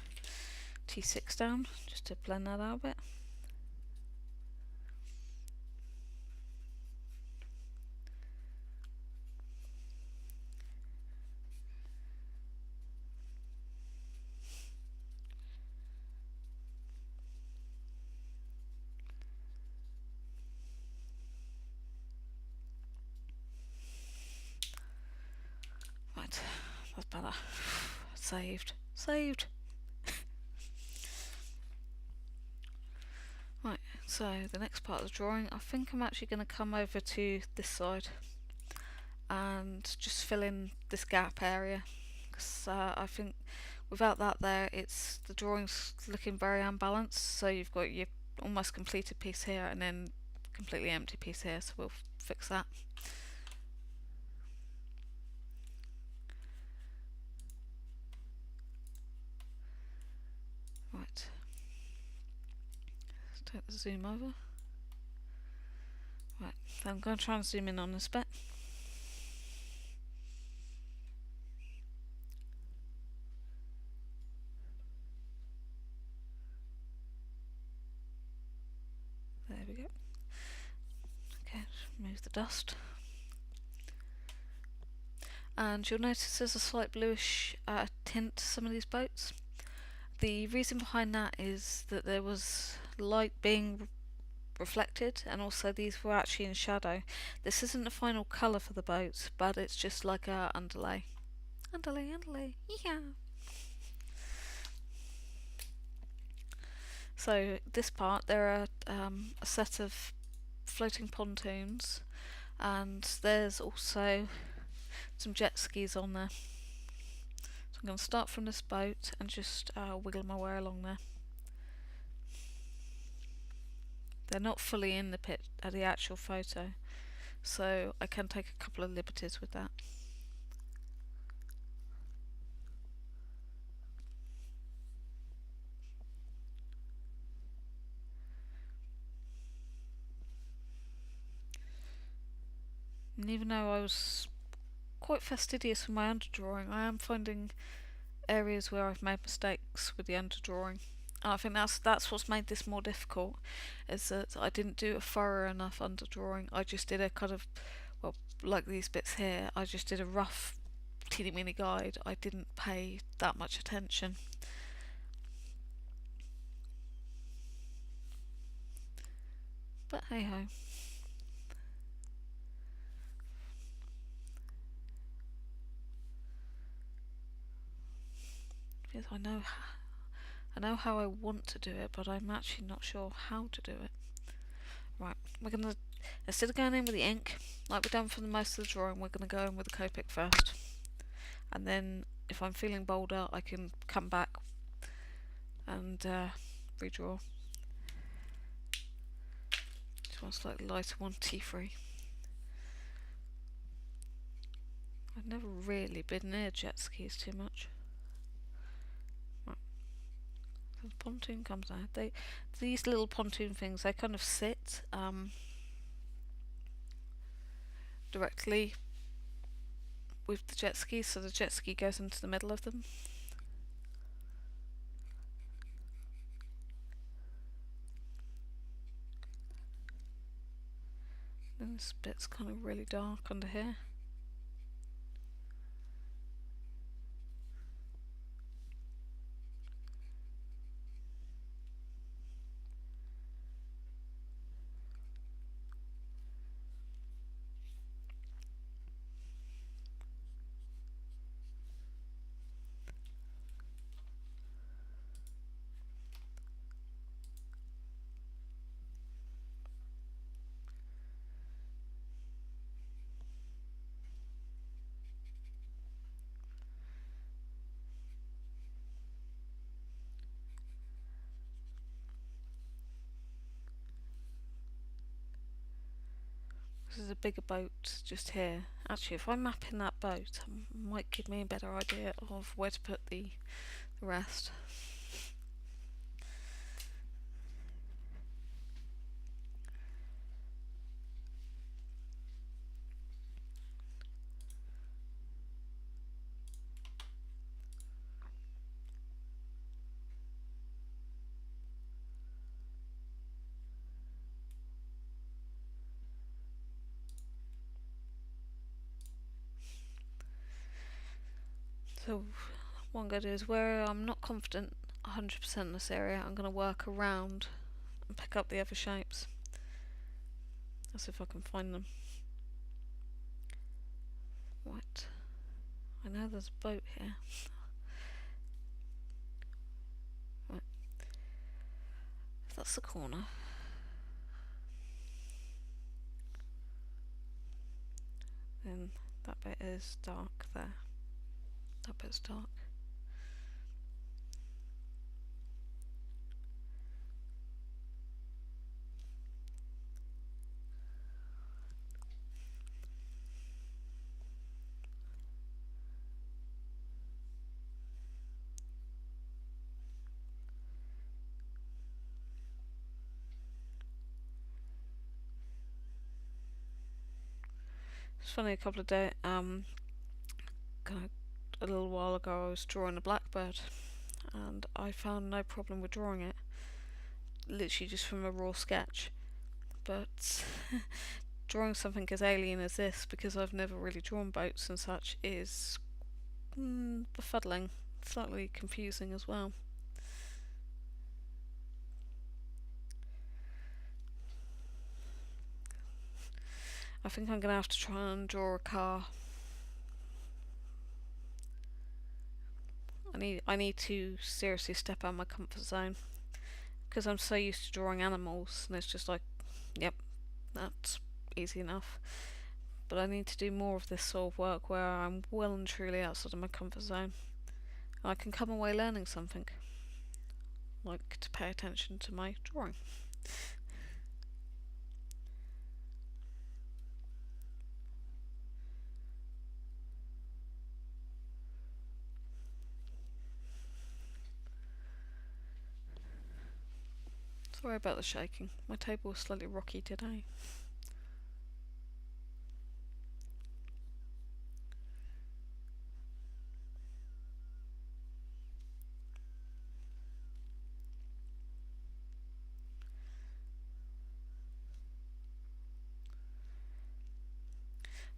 Speaker 1: T6 down just to blend that out a bit. Right, that's better. Saved. Right, so the next part of the drawing, I think I'm actually going to come over to this side and just fill in this gap area, because I think without that there, the drawing's looking very unbalanced. So you've got your almost completed piece here and then completely empty piece here, so we'll fix that. Right, let's take the zoom over. Right, so I'm going to try and zoom in on this bit. There we go. Okay, move the dust. And you'll notice there's a slight bluish tint to some of these boats. The reason behind that is that there was light being reflected, and also these were actually in shadow. This isn't the final colour for the boats, but it's just like a underlay. Underlay, yeah. So this part, there are a set of floating pontoons, and there's also some jet skis on there. So I'm going to start from this boat and just wiggle my way along there. They're not fully in the actual photo, so I can take a couple of liberties with that. And even though I was quite fastidious with my underdrawing, I am finding areas where I've made mistakes with the underdrawing. And I think that's what's made this more difficult, is that I didn't do a thorough enough underdrawing. I just did a kind of, well, like these bits here, I just did a rough teeny weeny guide. I didn't pay that much attention. But hey ho. Because I know how I want to do it, but I'm actually not sure how to do it. Right, we're gonna, instead of going in with the ink, like we've done for the most of the drawing, we're gonna go in with the Copic first. And then if I'm feeling bolder, I can come back and redraw. Just one slightly lighter one, T3. I've never really been near jet skis too much. Right. So the pontoon comes out. These little pontoon things, they kind of sit directly with the jet ski, so the jet ski goes into the middle of them. And this bit's kind of really dark under here. This is a bigger boat just here. Actually, if I map in that boat, it might give me a better idea of where to put the rest. So what I'm going to do is, where I'm not confident 100% in this area, I'm going to work around and pick up the other shapes. Let's see if I can find them. What? I know there's a boat here. Right. If that's the corner. Then that bit is dark there. That bit's dark. It's funny, a couple of days, kind of a little while ago, I was drawing a blackbird, and I found no problem with drawing it, literally just from a raw sketch. But drawing something as alien as this, because I've never really drawn boats and such, is befuddling, slightly confusing as well. I think I'm going to have to try and draw a car. I need to seriously step out of my comfort zone, because I'm so used to drawing animals, and it's just like, yep, that's easy enough. But I need to do more of this sort of work where I'm well and truly outside of my comfort zone. I can come away learning something, like to pay attention to my drawing. Sorry about the shaking. My table is slightly rocky today.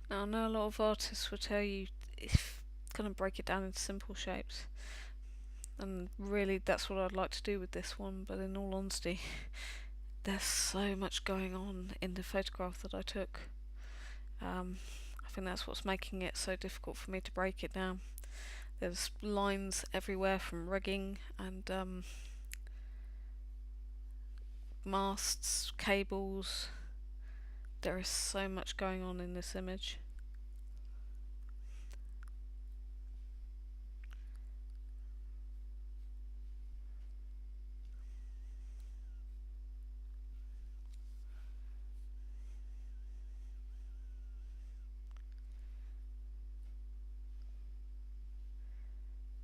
Speaker 1: Now, I know a lot of artists will tell you if kind of break it down into simple shapes, and really that's what I'd like to do with this one, but in all honesty, there's so much going on in the photograph that I took. I think that's what's making it so difficult for me to break it down. There's lines everywhere from rigging and masts, cables. There is so much going on in this image.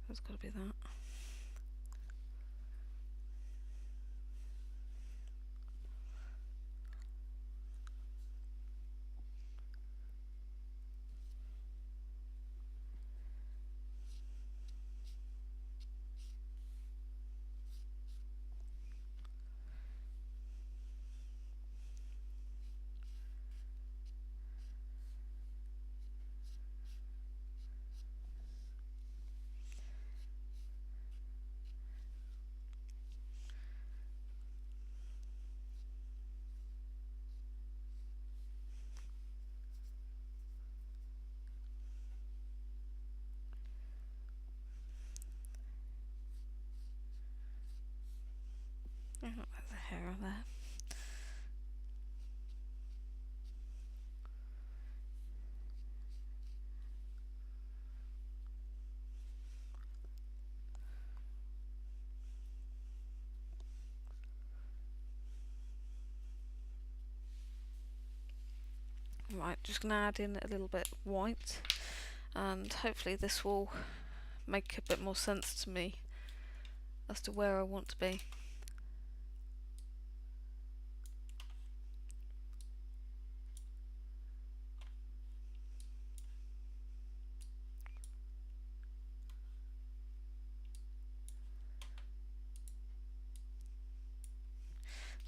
Speaker 1: That's got to be that. Oh, there's a hair on there. Right, just going to add in a little bit of white, and hopefully this will make a bit more sense to me as to where I want to be.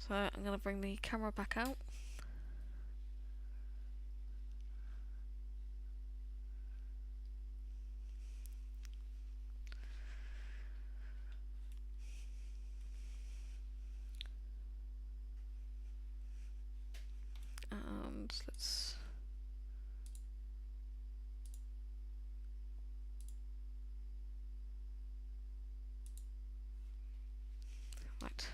Speaker 1: So I'm going to bring the camera back out. And let's right.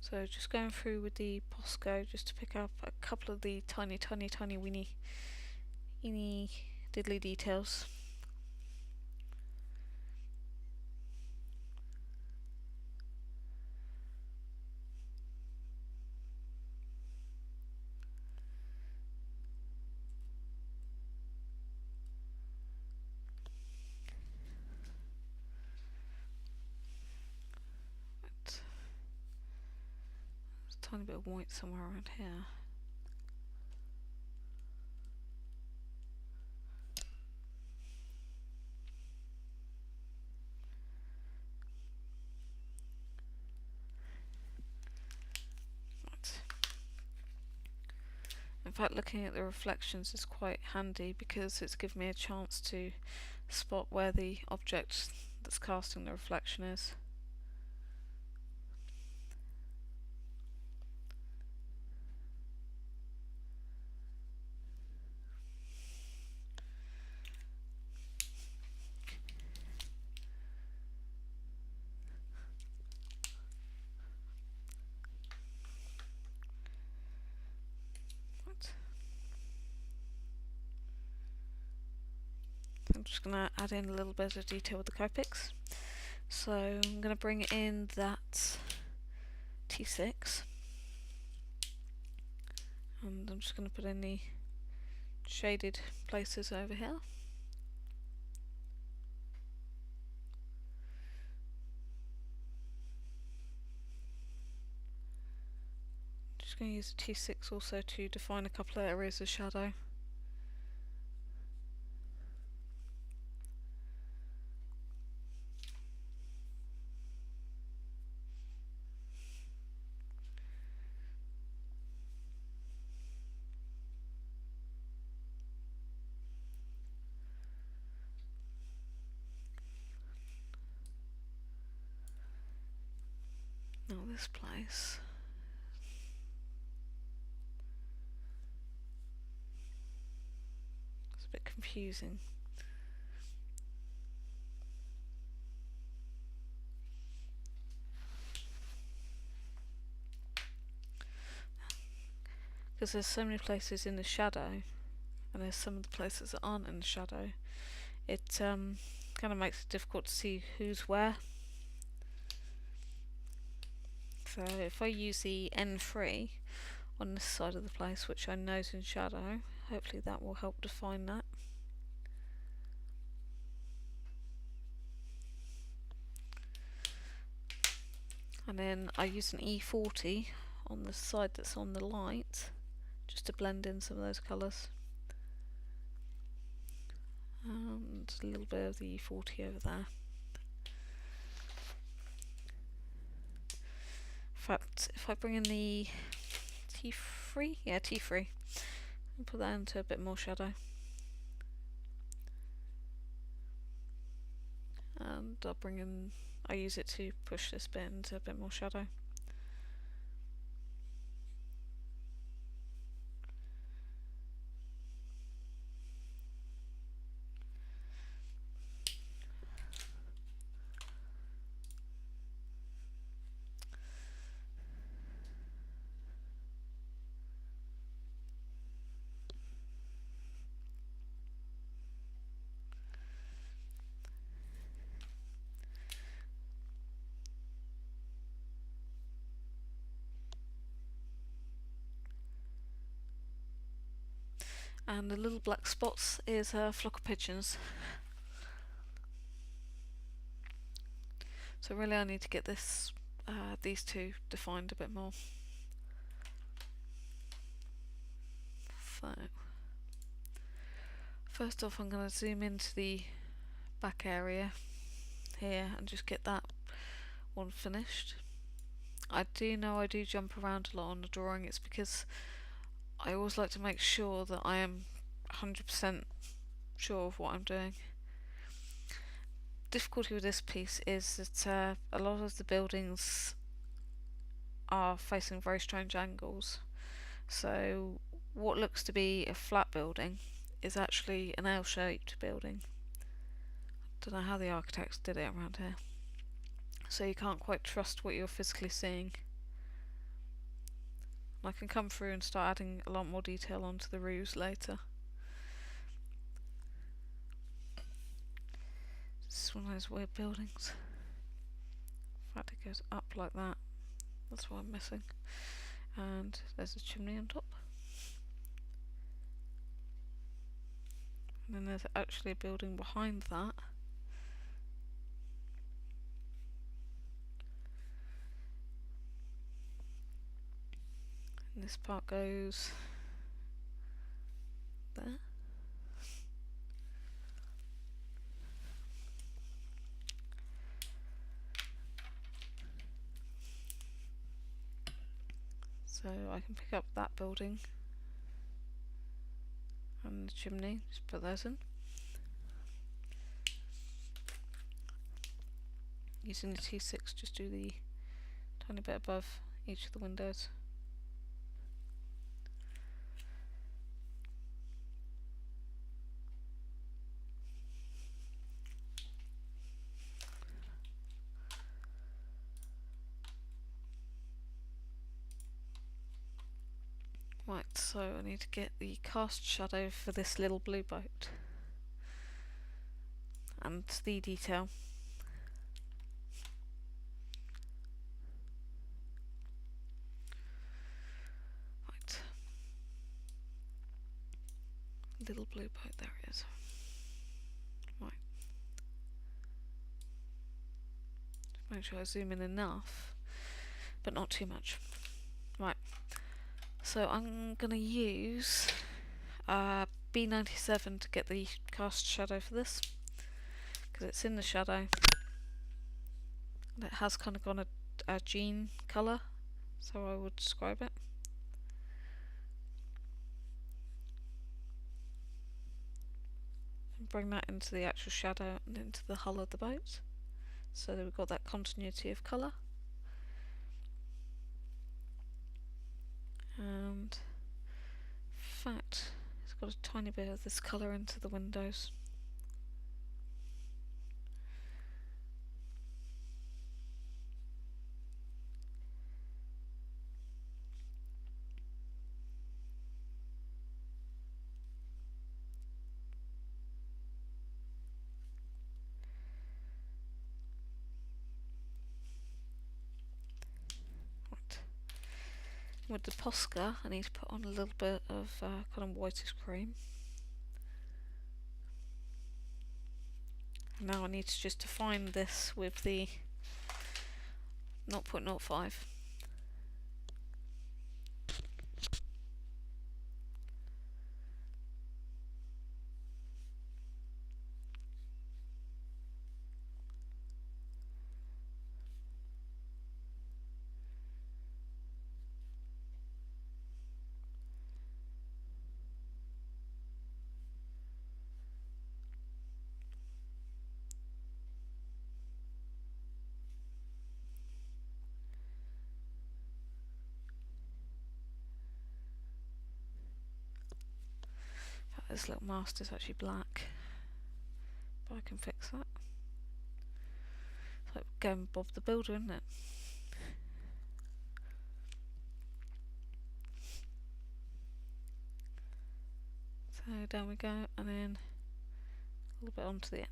Speaker 1: So just going through with the Posco just to pick up a couple of the tiny weeny diddly details. Right. There's a tiny bit of white somewhere around here. In fact, looking at the reflections is quite handy because it's given me a chance to spot where the object that's casting the reflection is. I'm just going to add in a little bit of detail with the Copics. So I'm going to bring in that T6 And I'm just going to put in the shaded places over here. Just going to use a T6 also to define a couple of areas of shadow. Now this place, it's a bit confusing. Because there's so many places in the shadow, and there's some of the places that aren't in the shadow, it kind of makes it difficult to see who's where. So if I use the N3 on this side of the place, which I know is in shadow, hopefully that will help define that. And then I use an E40 on the side that's on the light, just to blend in some of those colours. And a little bit of the E40 over there. In fact, if I bring in the T3, yeah, T3, and put that into a bit more shadow. And I use it to push this bit into a bit more shadow. And the little black spots is a flock of pigeons. So really I need to get these two defined a bit more. So first off I'm going to zoom into the back area here and just get that one finished. I do know I do jump around a lot on the drawing. It's because I always like to make sure that I am 100% sure of what I'm doing. Difficulty with this piece is that a lot of the buildings are facing very strange angles. So what looks to be a flat building is actually an L-shaped building. I don't know how the architects did it around here. So you can't quite trust what you're physically seeing. I can come through and start adding a lot more detail onto the roofs later. This is one of those weird buildings. In fact, it goes up like that. That's what I'm missing. And there's a chimney on top. And then there's actually a building behind that. And this part goes there. So I can pick up that building and the chimney, just put those in. Using the T6, just do the tiny bit above each of the windows. Right, so I need to get the cast shadow for this little blue boat and the detail. Right, Little blue boat, there it is. Right. Just make sure I zoom in enough, but not too much. Right. So I'm going to use B97 to get the cast shadow for this, because it's in the shadow. It has kind of gone a jean colour, so I would describe it. And bring that into the actual shadow and into the hull of the boat, so that we've got that continuity of colour. And in fact, it's got a tiny bit of this colour into the windows. Right. With the Posca, I need to put on a little bit of kind of whitish cream. And now I need to just define this with the 0.05. This little mast is actually black, but I can fix that. It's like going Bob the Builder, isn't it? So down we go, and then a little bit onto the end.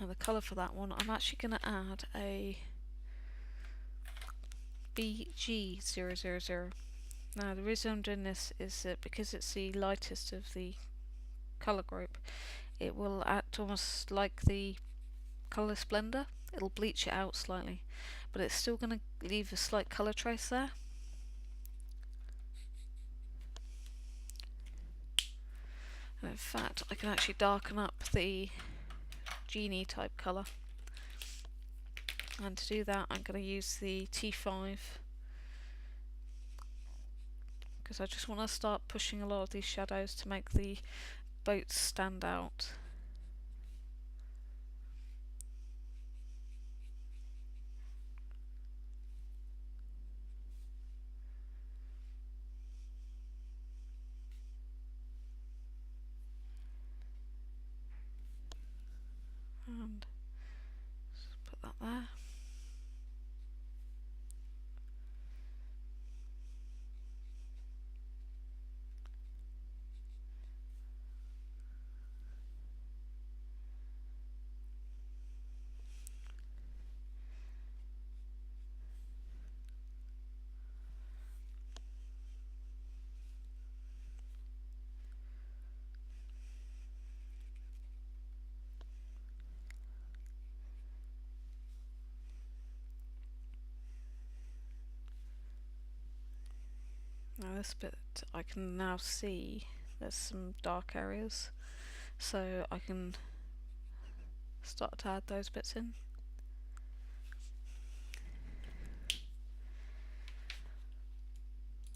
Speaker 1: And the colour for that one, I'm actually going to add a BG000. Now the reason I'm doing this is that because it's the lightest of the colour group, it will act almost like the colour Splendor. It'll bleach it out slightly, but it's still going to leave a slight colour trace there. And in fact, I can actually darken up the genie type colour, and to do that I'm going to use the T5, because I just want to start pushing a lot of these shadows to make the boats stand out. And just put that there. Now this bit I can now see there's some dark areas, so I can start to add those bits in.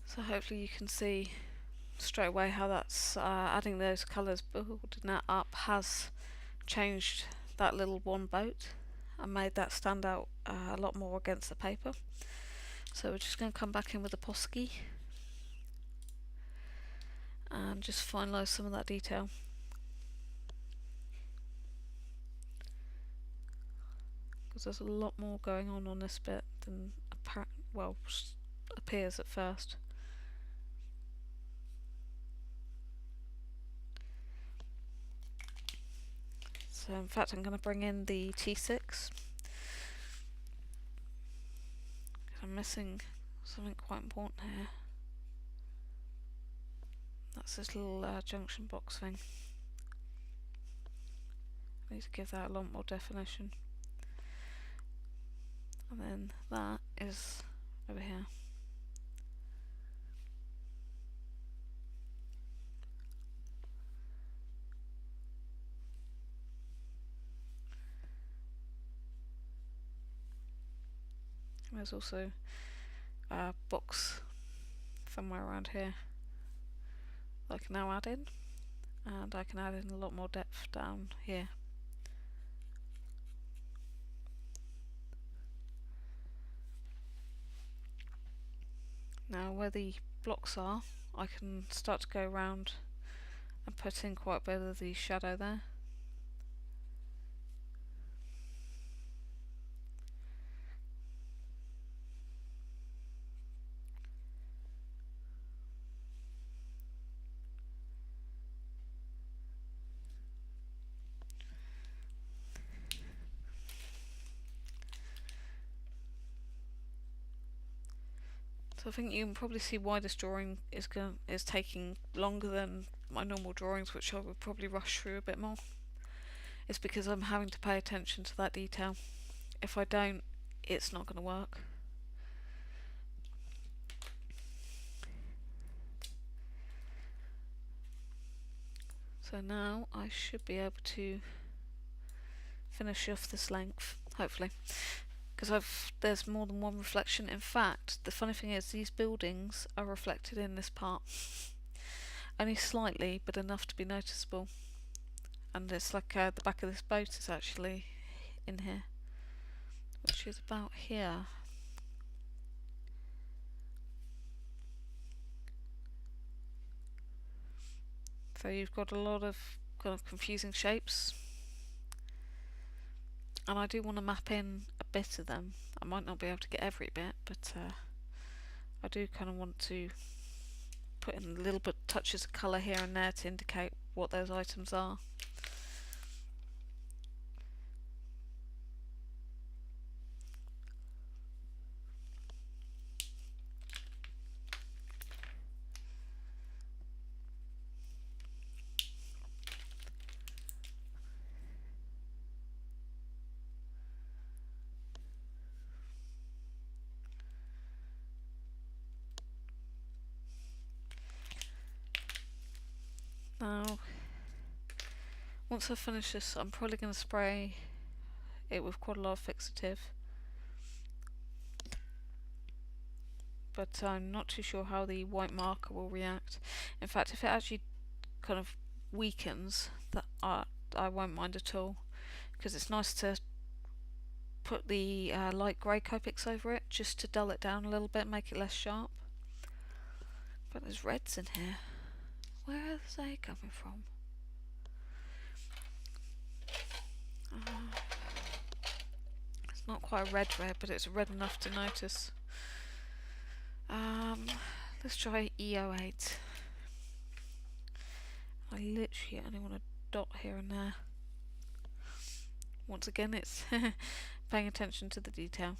Speaker 1: So hopefully you can see straight away how that's adding those colours, building that up, has changed that little one boat and made that stand out a lot more against the paper. So we're just going to come back in with the Posky and just finalise some of that detail. Because there's a lot more going on this bit than appears at first. So in fact I'm going to bring in the T6. I'm missing something quite important here. That's this little junction box thing. I need to give that a lot more definition. And then that is over here. There's also a box somewhere around here that I can now add in, and I can add in a lot more depth down here. Now where the blocks are, I can start to go around and put in quite a bit of the shadow there. So I think you can probably see why this drawing is taking longer than my normal drawings, which I would probably rush through a bit more. It's because I'm having to pay attention to that detail. If I don't, it's not going to work. So now I should be able to finish off this length, hopefully. Because there's more than one reflection. In fact, the funny thing is these buildings are reflected in this part. Only slightly, but enough to be noticeable. And it's like the back of this boat is actually in here, which is about here. So you've got a lot of kind of confusing shapes. And I do want to map in a bit of them. I might not be able to get every bit, but I do kind of want to put in a little bit touches of colour here and there to indicate what those items are. Now, once I finish this, I'm probably going to spray it with quite a lot of fixative, but I'm not too sure how the white marker will react. In fact, if it actually kind of weakens, that I won't mind at all, because it's nice to put the light grey Copics over it just to dull it down a little bit, make it less sharp. But there's reds in here. Where are they coming from? It's not quite a red, but it's red enough to notice. Let's try E08. I literally only want a dot here and there. Once again, it's paying attention to the detail.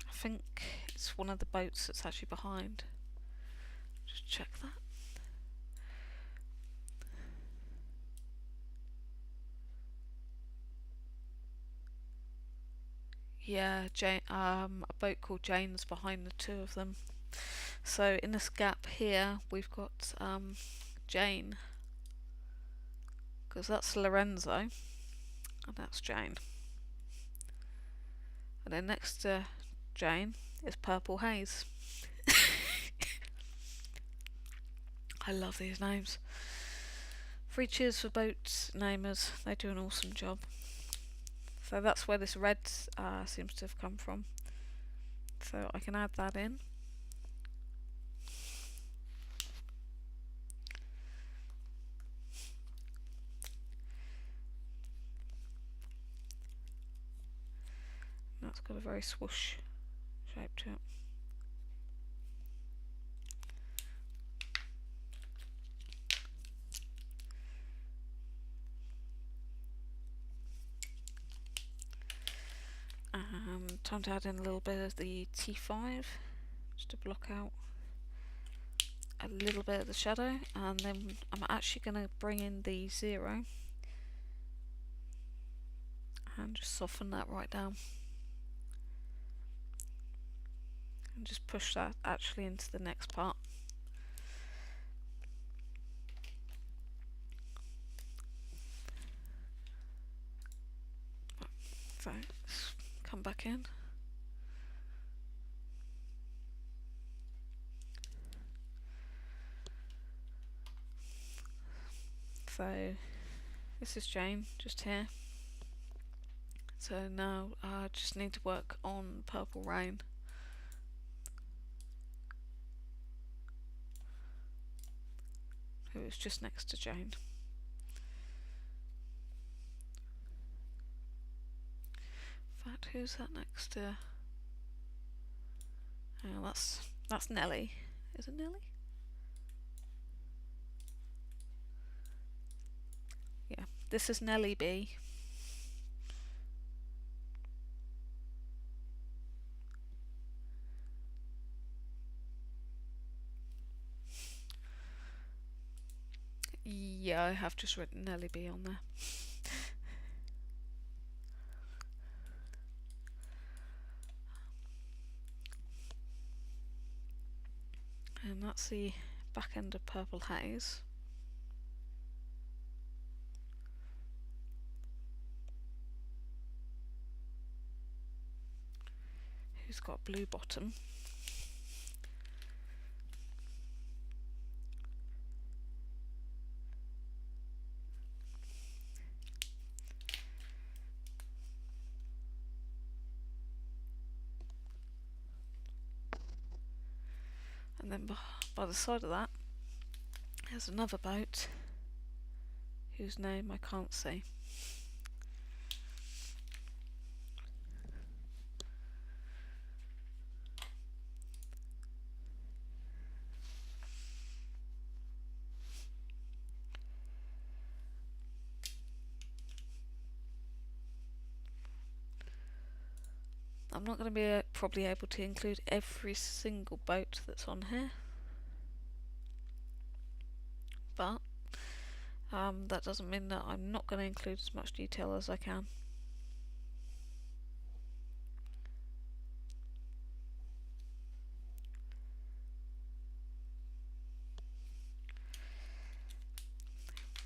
Speaker 1: I think it's one of the boats that's actually behind. Just check that. Yeah, a boat called Jane's behind the two of them. So in this gap here, we've got Jane, because that's Lorenzo, and that's Jane. And then next to Jane is Purple Haze. I love these names. 3 cheers for boat namers, they do an awesome job. So that's where this red seems to have come from. So I can add that in. That's got a very swoosh shape to it. Time to add in a little bit of the T5 just to block out a little bit of the shadow, and then I'm actually going to bring in the 0 and just soften that right down and just push that actually into the next part. So come back in. So this is Jane just here. So now I just need to work on Purple Rain. Who is just next to Jane. In fact, who's that next to? Oh, that's Nellie. Is it Nellie? Yeah, this is Nellie B. Yeah, I have just written Nellie B on there. And that's the back end of Purple Haze. Who's got blue bottom. And then by the side of that, there's another boat whose name I can't see. I'm not going to be probably able to include every single boat that's on here, but that doesn't mean that I'm not going to include as much detail as I can.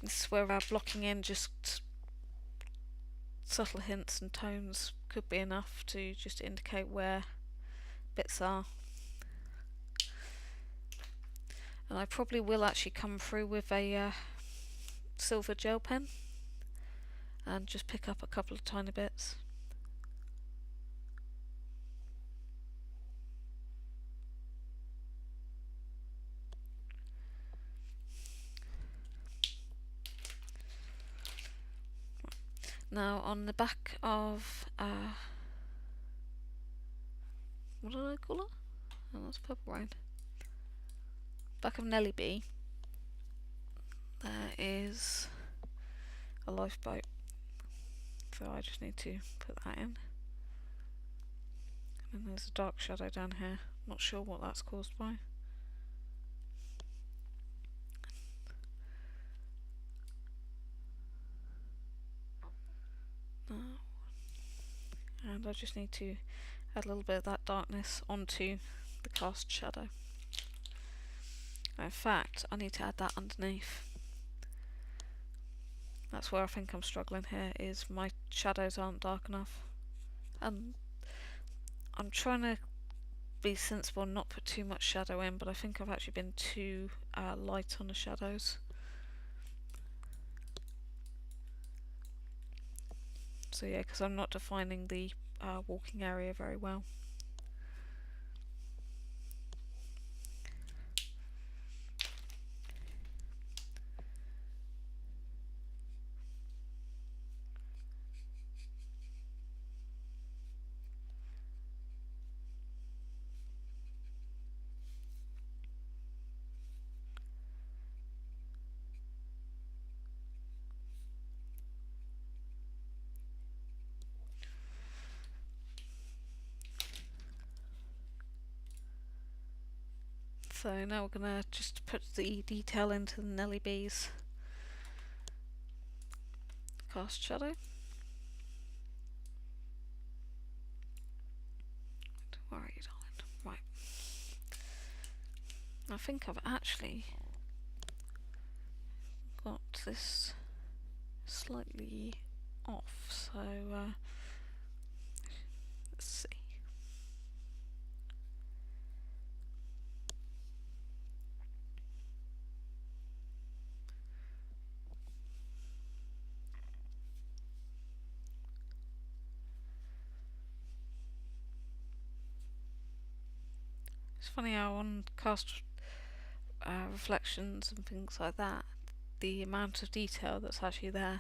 Speaker 1: This is where our blocking in just subtle hints and tones could be enough to just indicate where bits are. And I probably will actually come through with a silver gel pen and just pick up a couple of tiny bits. Now on the back of what did I call it? Oh, that's Purple Rain. Back of Nellie B, there is a lifeboat, so I just need to put that in. And there's a dark shadow down here, not sure what that's caused by. And I just need to add a little bit of that darkness onto the cast shadow. In fact, I need to add that underneath. That's where I think I'm struggling here, is my shadows aren't dark enough. And I'm trying to be sensible and not put too much shadow in, but I think I've actually been too light on the shadows. So yeah, because I'm not defining the walking area very well. So now we're going to just put the detail into the Nelly Bees. Cast shadow. Where are you, darling? Right. I think I've actually got this slightly off, so let's see. It's funny how on cast reflections and things like that, the amount of detail that's actually there.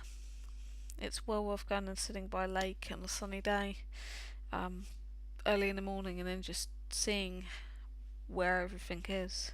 Speaker 1: It's well worth going and sitting by a lake on a sunny day early in the morning and then just seeing where everything is.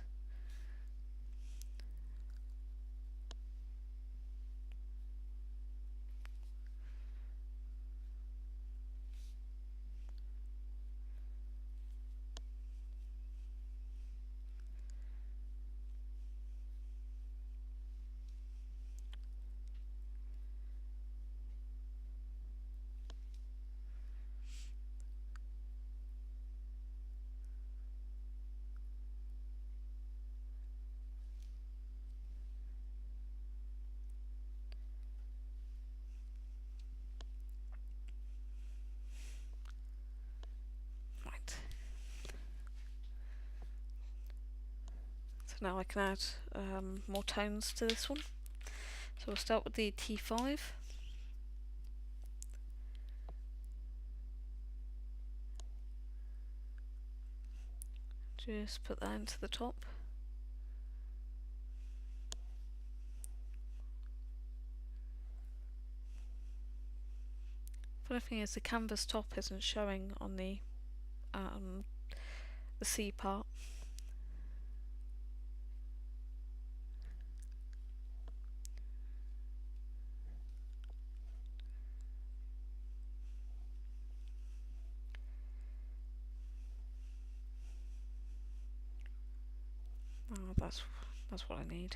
Speaker 1: Right. So now I can add more tones to this one. So we'll start with the T5. Just put that into the top. Funny thing is the canvas top isn't showing on the C part. Oh, that's what I need.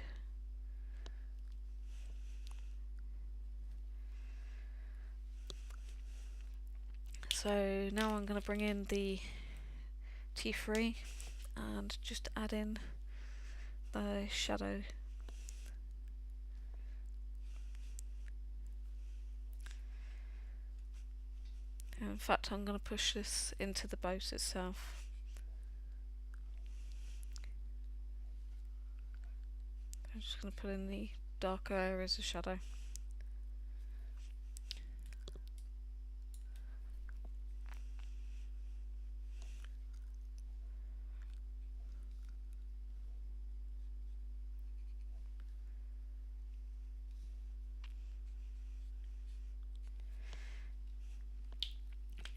Speaker 1: So now I'm going to bring in the T3 and just add in the shadow. And in fact, I'm going to push this into the boat itself. I'm just going to put in the darker areas of shadow.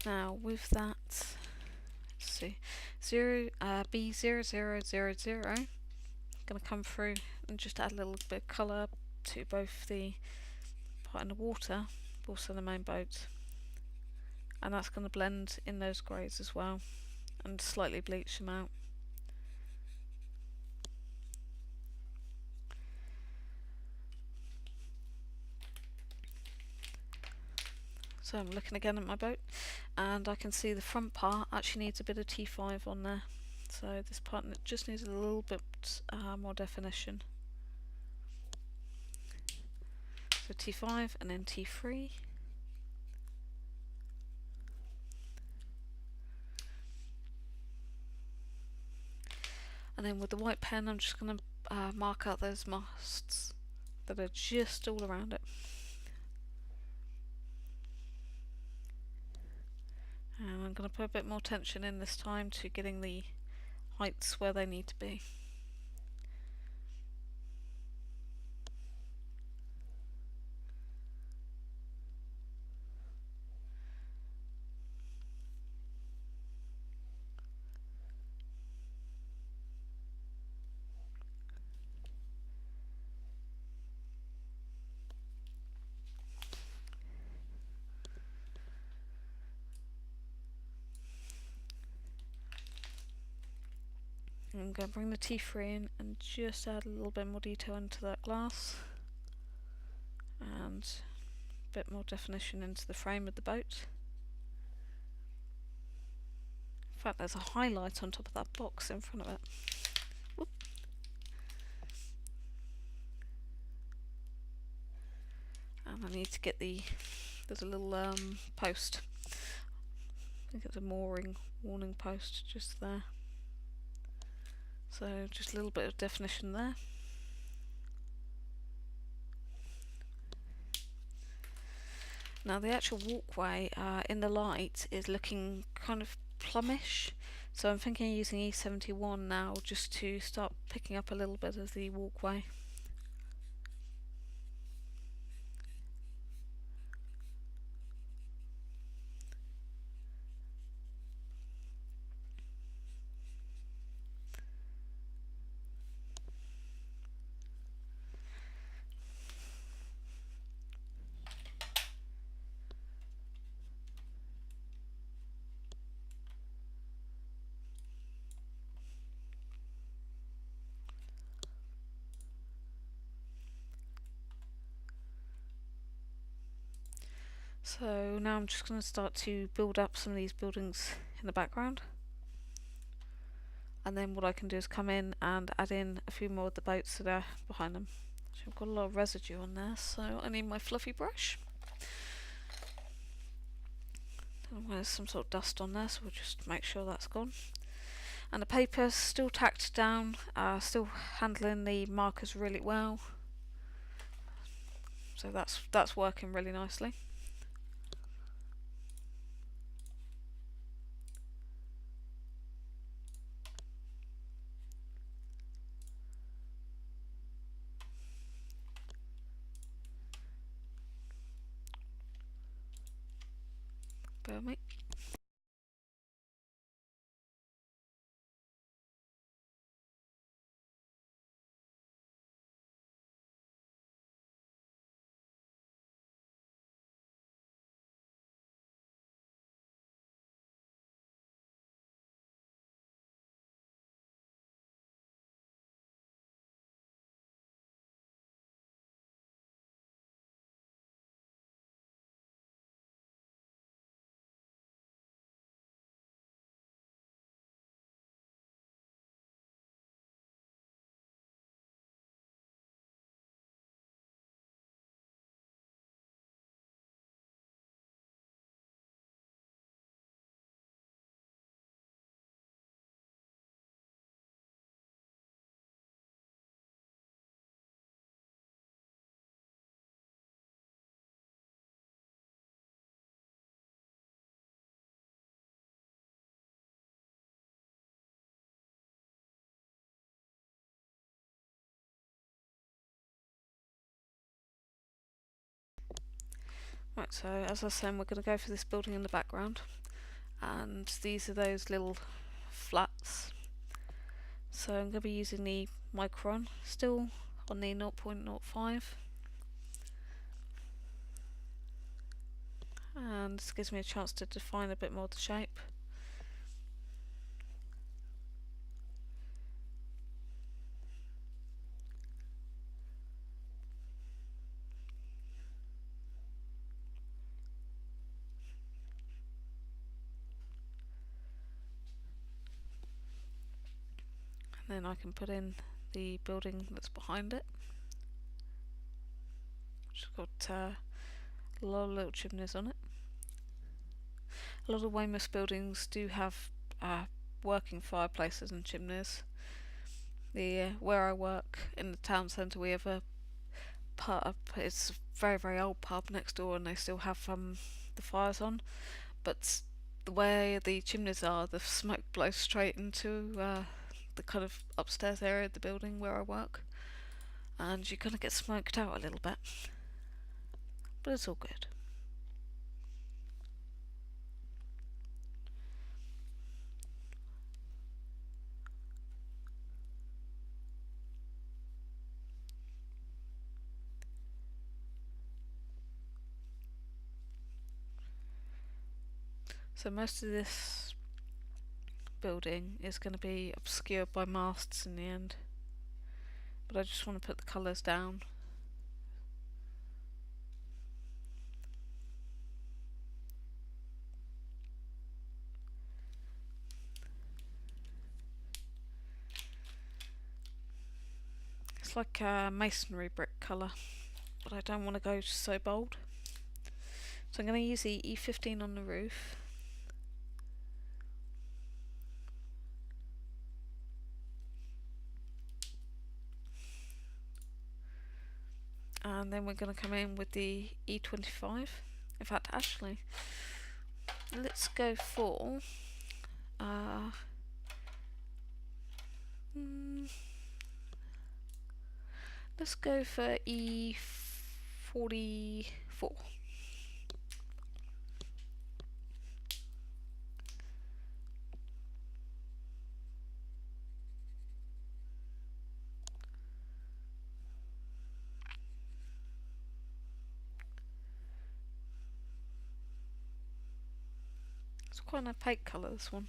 Speaker 1: Now with that, let's see, B0000, I'm going to come through and just add a little bit of colour to both the part in the water, but also the main boat, and that's going to blend in those greys as well and slightly bleach them out. So I'm looking again at my boat and I can see the front part actually needs a bit of T5 on there, so this part just needs a little bit more definition. So T5 and then T3. And then with the white pen I'm just going to mark out those masts that are just all around it. And I'm going to put a bit more tension in this time to getting the heights where they need to be. I'm going to bring the T3 in and just add a little bit more detail into that glass and a bit more definition into the frame of the boat. In fact, there's a highlight on top of that box in front of it. Whoop. And I need to get there's a little post. I think it's a mooring warning post just there. So just a little bit of definition there. Now the actual walkway in the light is looking kind of plumish, so I'm thinking of using E71 now just to start picking up a little bit of the walkway. So now I'm just going to start to build up some of these buildings in the background, and then what I can do is come in and add in a few more of the boats that are behind them. So I've got a lot of residue on there, so I need my fluffy brush. There's some sort of dust on there, so we'll just make sure that's gone. And the paper's still tacked down, still handling the markers really well, so that's working really nicely. Bear with me. Right, so as I was saying, we're going to go for this building in the background, and these are those little flats. So I'm going to be using the micron, still on the 0.05, and this gives me a chance to define a bit more of the shape. And then I can put in the building that's behind it, which has got a lot of little chimneys on it. A lot of Weymouth buildings do have working fireplaces and chimneys. Where I work in the town centre, we have a pub. It's a very, very old pub next door, and they still have the fires on. But the way the chimneys are, the smoke blows straight into the kind of upstairs area of the building where I work, and you kind of get smoked out a little bit. But it's all good. So most of this building is going to be obscured by masts in the end, but I just want to put the colours down. It's like a masonry brick colour, but I don't want to go so bold. So I'm going to use the E15 on the roof. And then we're going to come in with the E25. In fact, actually, let's go for let's go for E44. It's quite an opaque colour, this one.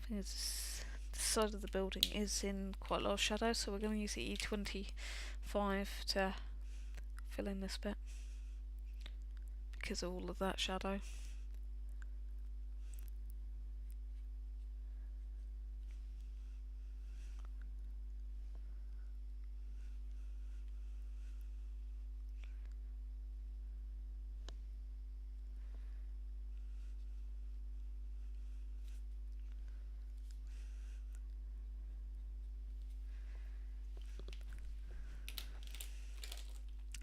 Speaker 1: I think this side of the building is in quite a lot of shadow, so we're going to use the E25 to fill in this bit because of all of that shadow.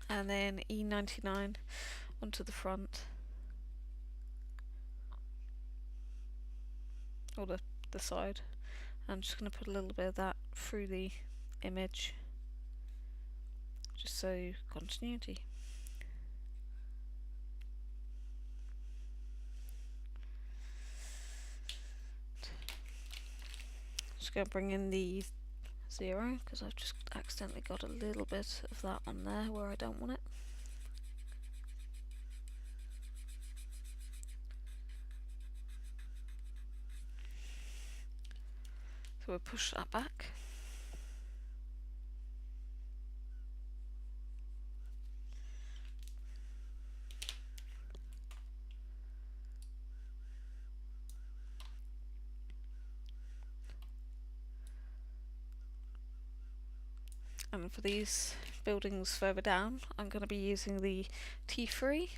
Speaker 1: And then E99 onto the front, or the side. I'm just going to put a little bit of that through the image, just so continuity. Just going to bring in the 0 because I've just accidentally got a little bit of that on there where I don't want it. So we'll push that back. And for these buildings further down, I'm going to be using the T3.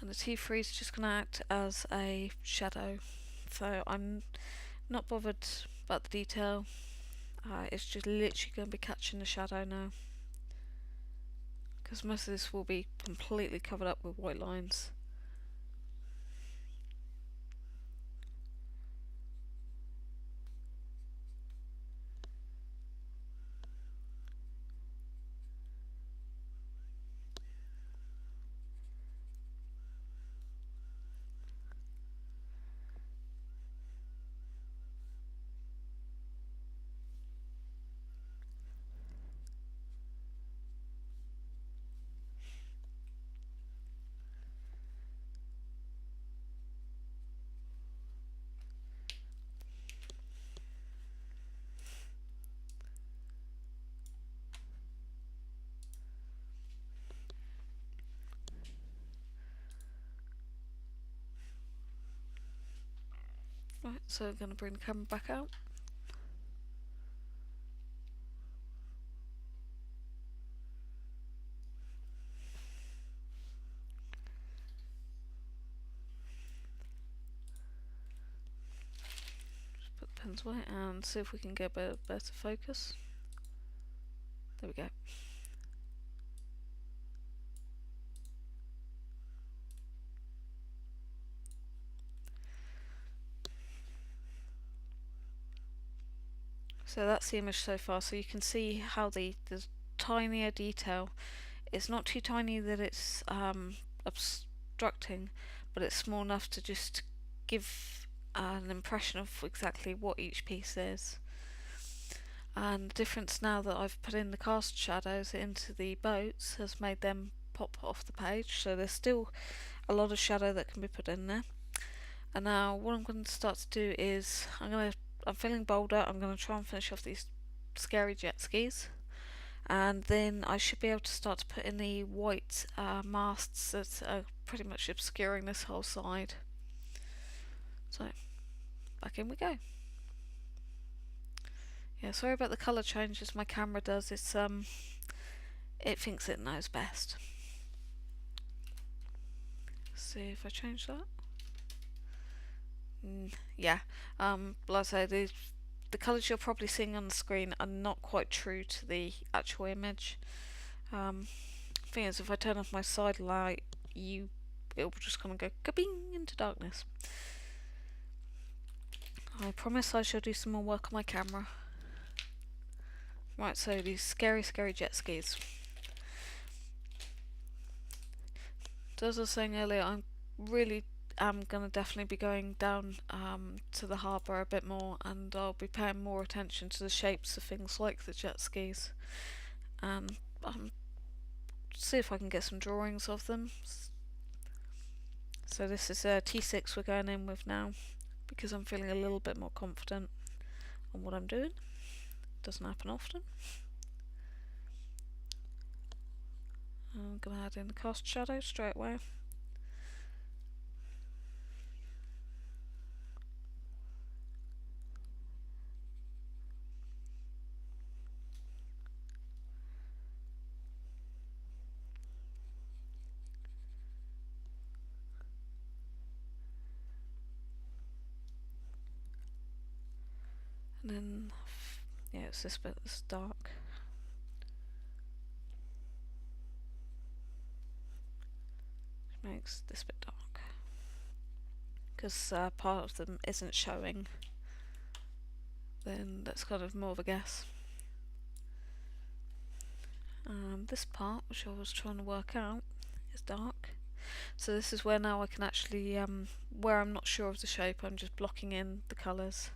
Speaker 1: And the T3 is just going to act as a shadow. So I'm not bothered about the detail. It's just literally going to be catching the shadow now, because most of this will be completely covered up with white lines. Right, so I'm going to bring the camera back out. Just put the pens away and see if we can get a better focus. There we go. So that's the image so far, so you can see how the tinier detail, it's not too tiny that it's obstructing, but it's small enough to just give an impression of exactly what each piece is. And the difference now that I've put in the cast shadows into the boats has made them pop off the page, so there's still a lot of shadow that can be put in there. And now what I'm going to start to do is I'm feeling bolder. I'm going to try and finish off these scary jet skis, and then I should be able to start to put in the white masts that are pretty much obscuring this whole side. So back in we go. Yeah, sorry about the colour changes my camera does. It thinks it knows best. Let's see if I change that. Yeah, like I say, the colours you're probably seeing on the screen are not quite true to the actual image. Thing is, if I turn off my side light, it will just kind of go kabing into darkness. I promise I shall do some more work on my camera. Right, so these scary jet skis. So as I was saying earlier, I'm really going to definitely be going down to the harbour a bit more, and I'll be paying more attention to the shapes of things like the jet skis. See if I can get some drawings of them. So this is T6 we're going in with now, because I'm feeling a little bit more confident on what I'm doing. Doesn't happen often. I'm going to add in the cast shadow straight away. And then, yeah, it's this bit that's dark. Which makes this bit dark. Because part of them isn't showing, then that's kind of more of a guess. This part, which I was trying to work out, is dark. So this is where now I can actually, where I'm not sure of the shape, I'm just blocking in the colours.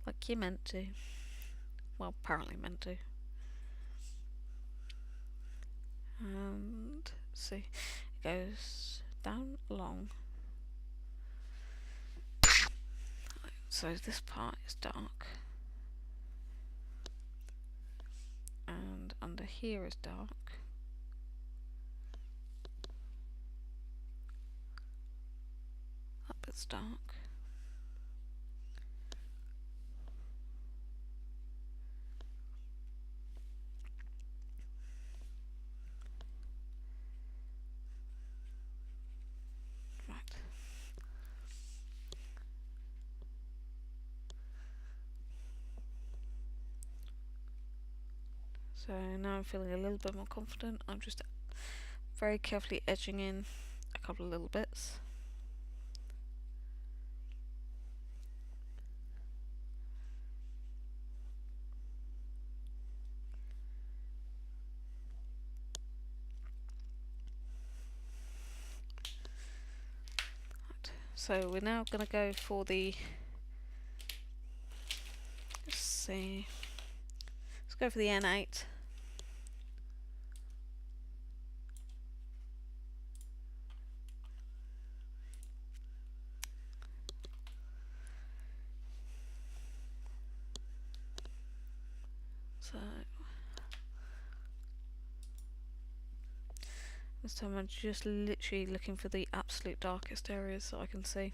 Speaker 1: Like you're meant to. Well, apparently meant to. And see, it goes down along. So this part is dark. And under here is dark. That bit's dark. Right. So now I'm feeling a little bit more confident. I'm just very carefully edging in a couple of little bits. Right. So we're now going to go for the, let's see, let's go for the N8. So this time I'm just literally looking for the absolute darkest areas that I can see.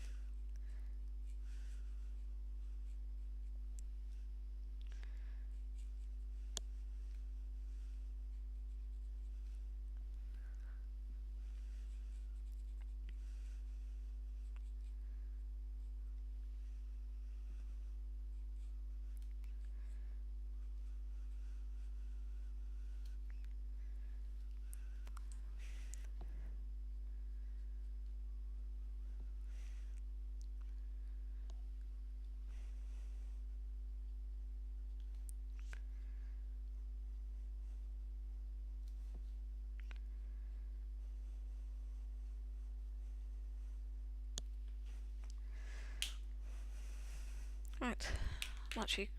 Speaker 1: Right, I'm actually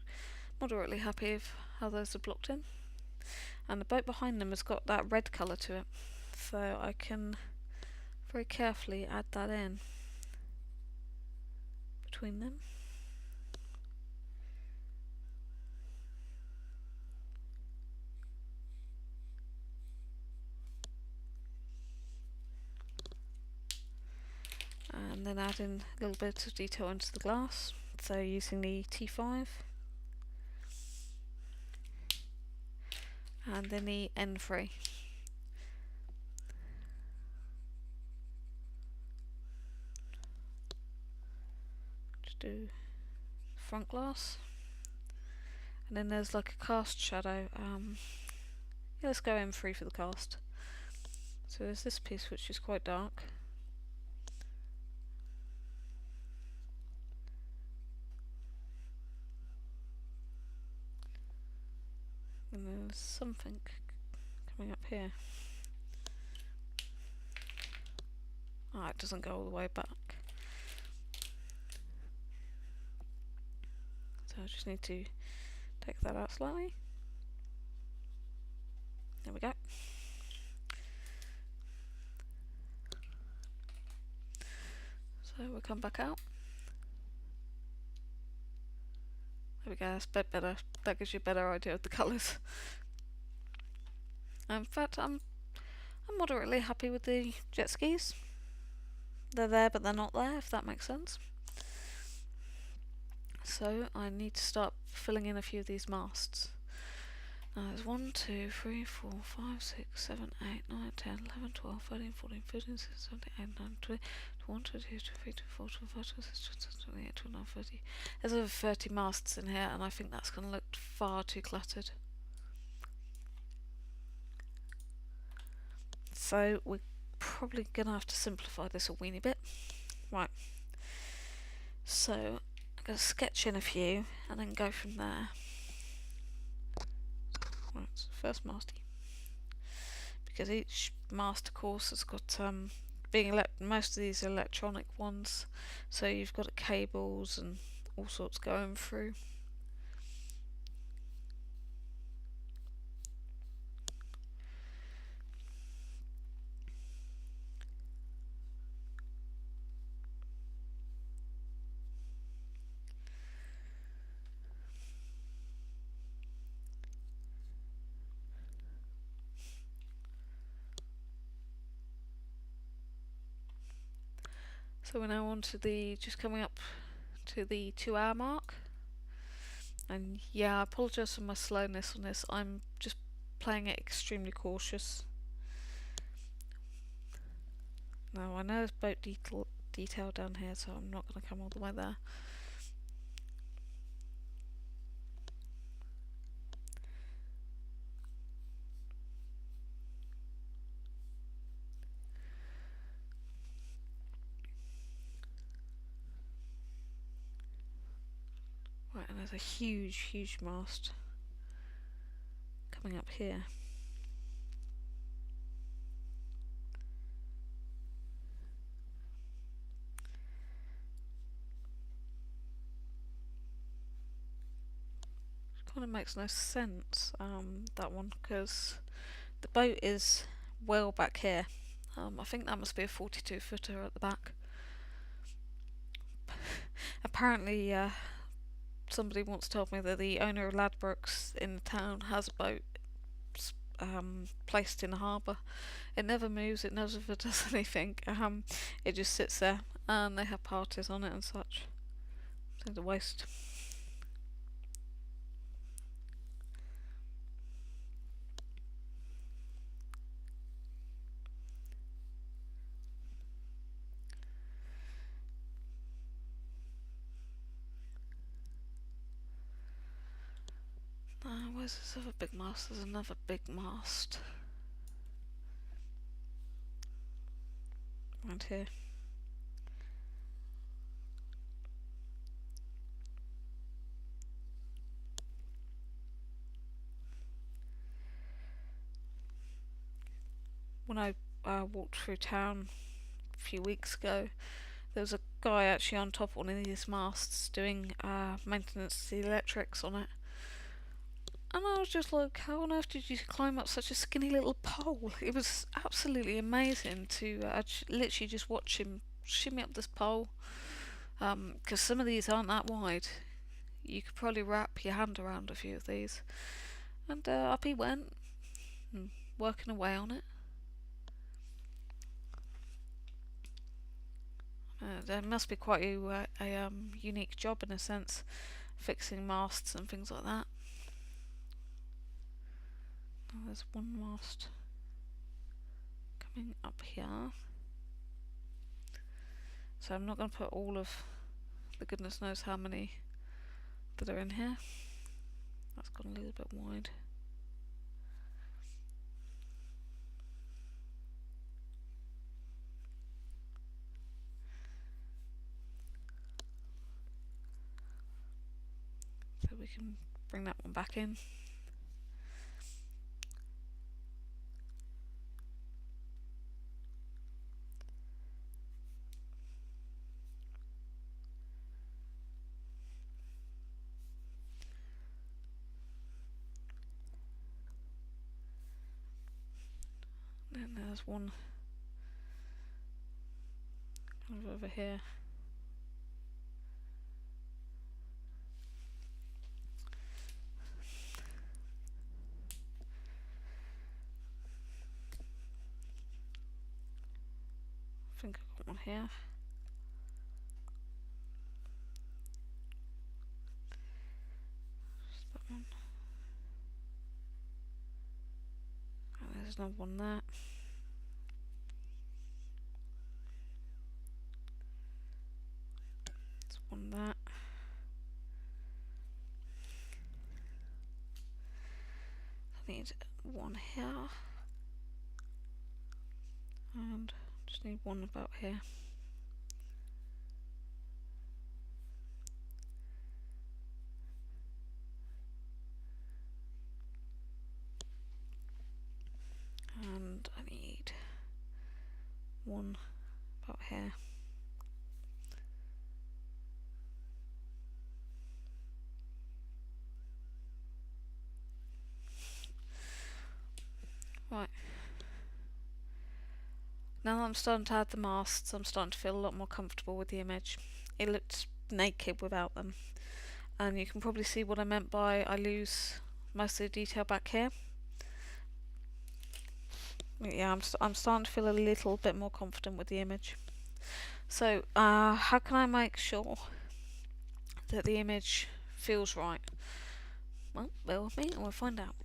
Speaker 1: moderately happy with how those are blocked in. And the boat behind them has got that red colour to it, so I can very carefully add that in between them. And then add in a little bit of detail into the glass, so using the T5 and then the N3. Just do front glass, and then there's like a cast shadow. Yeah, let's go N3 for the cast. So there's this piece which is quite dark. And then there's something coming up here. Ah, it doesn't go all the way back. So I just need to take that out slightly. There we go. So we'll come back out. There we go, that's a bit better. That gives you a better idea of the colours. In fact, I'm moderately happy with the jet skis. They're there but they're not there, if that makes sense. So I need to start filling in a few of these masts. Now there's 1, 2, 3, 4, 5, 6, 7, 8, 9, 10, 11, 12, 13, 14, 15, 16, 17, 18, 19, 20, 21, 22, 23, 24, 25, 26, 27, 28, 29, 30. There's over 30 masts in here, and I think that's going to look far too cluttered. So we're probably going to have to simplify this a weeny bit. Right. So I'm going to sketch in a few and then go from there. Right, so first masty. Because each mast, of course, has got most of these are electronic ones, so you've got cables and all sorts going through. So we're now on to just coming up to the 2-hour mark. And yeah, I apologise for my slowness on this. I'm just playing it extremely cautious. Now I know there's boat detail down here, so I'm not going to come all the way there. Right, and there's a huge mast coming up here. Kind of makes no sense, that one, because the boat is well back here. I think that must be a 42 footer at the back. Apparently somebody once told me that the owner of Ladbrokes in the town has a boat placed in the harbour. It never moves, it never does anything. It just sits there, and they have parties on it and such. It's a waste. Where's this other big mast? There's another big mast around here. When I walked through town a few weeks ago, There was a guy actually on top of one of these masts doing maintenance to the electrics on it. And I was just like, how on earth did you climb up such a skinny little pole? It was absolutely amazing to literally just watch him shimmy up this pole. Because some of these aren't that wide. You could probably wrap your hand around a few of these. And up he went, working away on it. There must be quite a unique job in a sense, fixing masts and things like that. Oh, there's one mast coming up here. So I'm not going to put all of the goodness knows how many that are in here. That's gone a little bit wide. So we can bring that one back in. And there's one kind of over here. I think I've got one here. Just that one. And there's another one there. There's one there. I need one here. And just need one about here. And I need one about here. Right. Now that I'm starting to add the masts, I'm starting to feel a lot more comfortable with the image. It looks naked without them. And you can probably see what I meant by I lose most of the detail back here. Yeah, I'm starting to feel a little bit more confident with the image. So, how can I make sure that the image feels right? Well, bear with me and we'll find out.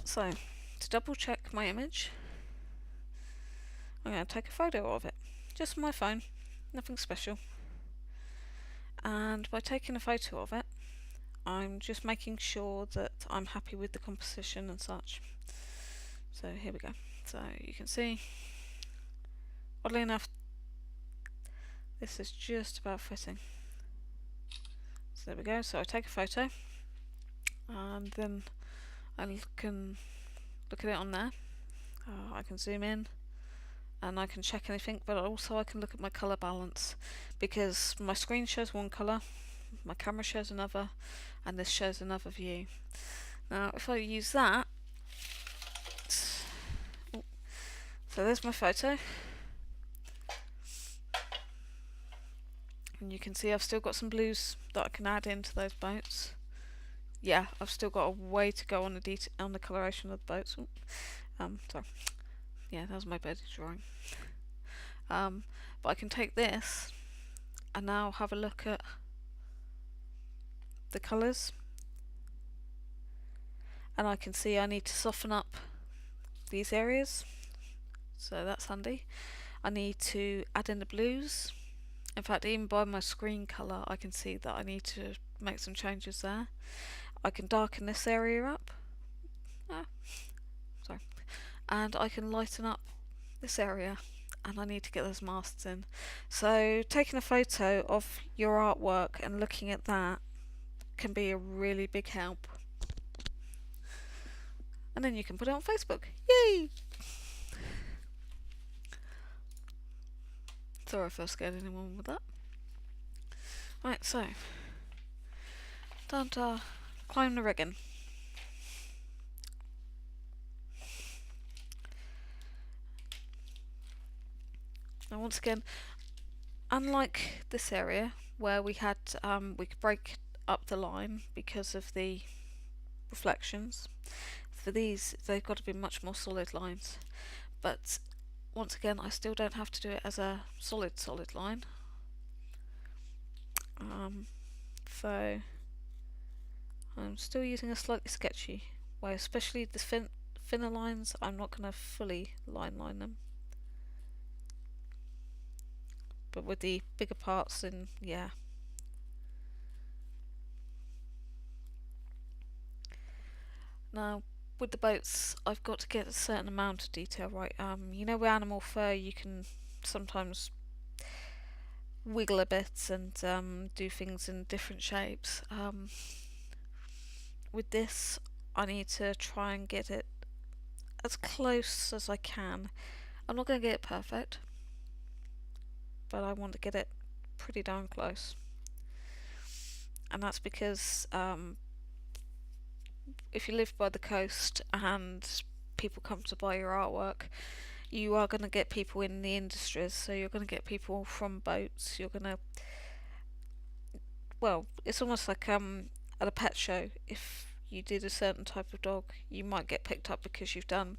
Speaker 1: So, to double check my image, I'm going to take a photo of it. Just my phone, nothing special. And by taking a photo of it, I'm just making sure that I'm happy with the composition and such. So here we go. So you can see, oddly enough, this is just about fitting. So there we go. So I take a photo and then I can look at it on there. I can zoom in and I can check anything, but also I can look at my colour balance, because my screen shows one colour, my camera shows another, and this shows another view. Now if I use that, so there's my photo, and you can see I've still got some blues that I can add into those boats. Yeah, I've still got a way to go on the coloration of the boats. Sorry. Yeah, that was my birdie drawing. But I can take this and now have a look at the colours, and I can see I need to soften up these areas, so that's handy. I need to add in the blues. In fact, even by my screen colour I can see that I need to make some changes there. I can darken this area up. Ah, sorry. And I can lighten up this area. And I need to get those masks in. So taking a photo of your artwork and looking at that can be a really big help. And then you can put it on Facebook. Yay! Sorry if I scared anyone with that. Right, so time to climb the rigging. Now once again, unlike this area where we had we could break up the line because of the reflections, for these they've got to be much more solid lines. But once again, I still don't have to do it as a solid line. So I'm still using a slightly sketchy way, especially the thinner lines. I'm not going to fully line them, but with the bigger parts, then yeah. Now with the boats, I've got to get a certain amount of detail right. You know, with animal fur, you can sometimes wiggle a bit and do things in different shapes. With this, I need to try and get it as close as I can. I'm not going to get it perfect, but I want to get it pretty darn close. And that's because if you live by the coast and people come to buy your artwork, you are going to get people in the industries. So you're going to get people from boats. You're going to, well, it's almost like at a pet show. If you did a certain type of dog, you might get picked up because you've done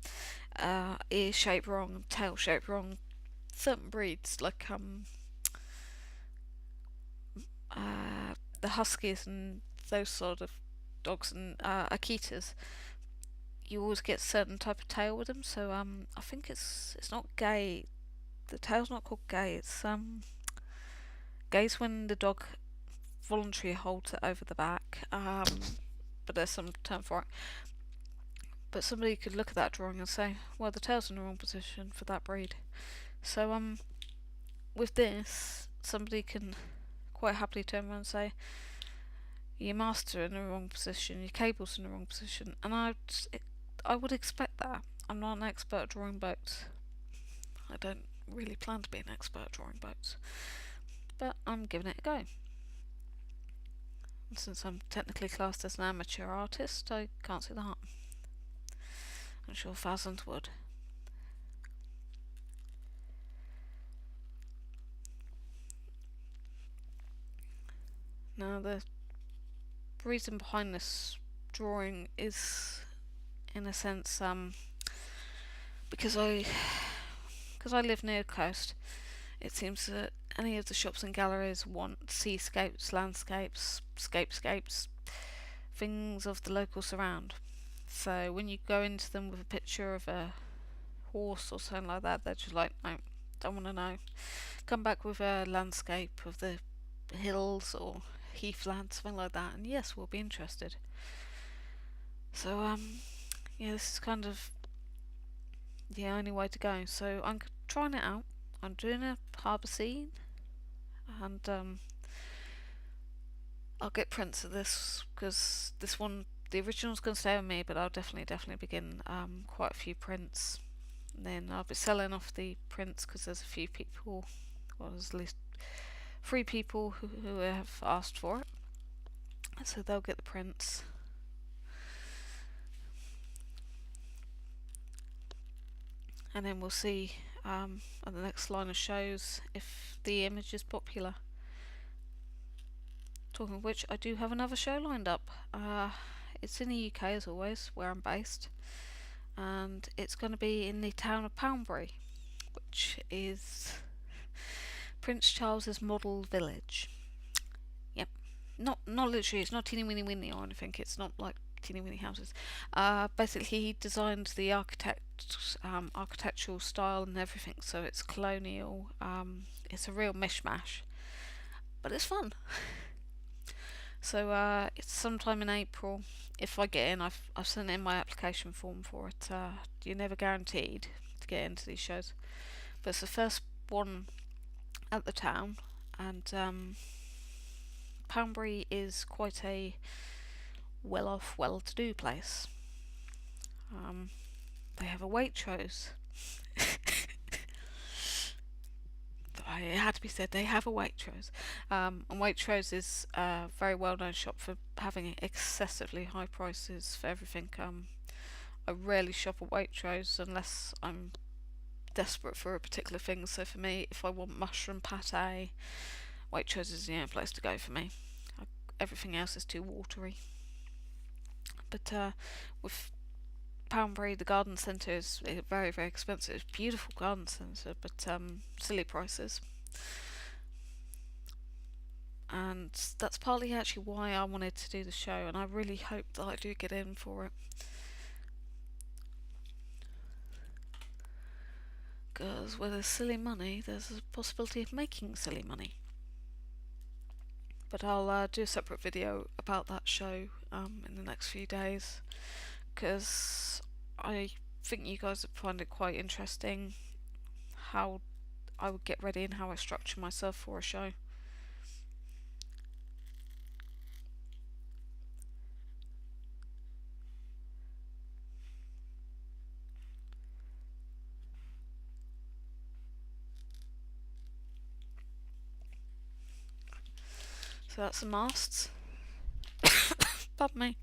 Speaker 1: ear shape wrong, tail shape wrong. Certain breeds like the huskies and those sort of dogs and Akitas, you always get a certain type of tail with them. So I think it's not gay. The tail's not called gay. It's gay's when the dog voluntarily holds it over the back. But there's some term for it. But somebody could look at that drawing and say, well, the tail's in the wrong position for that breed. So with this, somebody can quite happily turn around and say, your master in the wrong position, your cable's in the wrong position. And I would expect that. I'm not an expert at drawing boats. I don't really plan to be an expert at drawing boats, but I'm giving it a go. And since I'm technically classed as an amateur artist, I can't see the harm. I'm sure thousands would. Now the reason behind this drawing is, in a sense, because I live near the coast. It seems that any of the shops and galleries want seascapes, landscapes, scapes, things of the local surround. So when you go into them with a picture of a horse or something like that, they're just like, no, don't want to know. Come back with a landscape of the hills or heathland, something like that, and yes, we'll be interested. So yeah, this is kind of the only way to go. So I'm trying it out. I'm doing a harbour scene, and I'll get prints of this because this one, the original's going to stay with me, but I'll definitely begin quite a few prints. And then I'll be selling off the prints because there's a few people, well, there's at least 3 people who have asked for it, so they'll get the prints. And then we'll see on the next line of shows if the image is popular. Talking of which, I do have another show lined up. It's in the UK as always, where I'm based, and it's going to be in the town of Poundbury, which is Prince Charles's model village. Yep, not literally. It's not teeny weeny weeny or anything. It's not like teeny weeny houses. Basically, he designed the architectural style and everything, so it's colonial. It's a real mishmash, but it's fun. So it's sometime in April. If I get in, I've sent in my application form for it. You're never guaranteed to get into these shows, but it's the first one at the town, and Poundbury is quite a well-off, well-to-do place. They have a Waitrose. It had to be said, they have a Waitrose. And Waitrose is a very well-known shop for having excessively high prices for everything. I rarely shop at Waitrose unless I'm desperate for a particular thing. So for me, if I want mushroom pate, Waitrose is the only place to go for me. Everything else is too watery. But with Poundbury, the garden centre is very, very expensive. It's a beautiful garden centre, but silly prices. And that's partly actually why I wanted to do the show, and I really hope that I do get in for it. Because where there's silly money, there's a possibility of making silly money. But I'll do a separate video about that show in the next few days, because I think you guys would find it quite interesting how I would get ready and how I structure myself for a show. So that's the masts. Pardon me.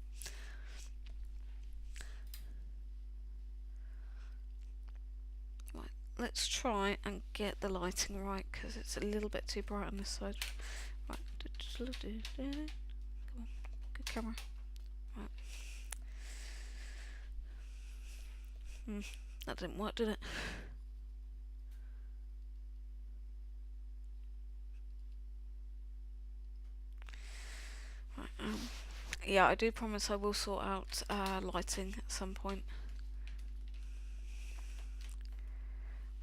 Speaker 1: Right, let's try and get the lighting right, because it's a little bit too bright on this side. Right, come on, good camera. Right. That didn't work, did it? Right, yeah, I do promise I will sort out lighting at some point.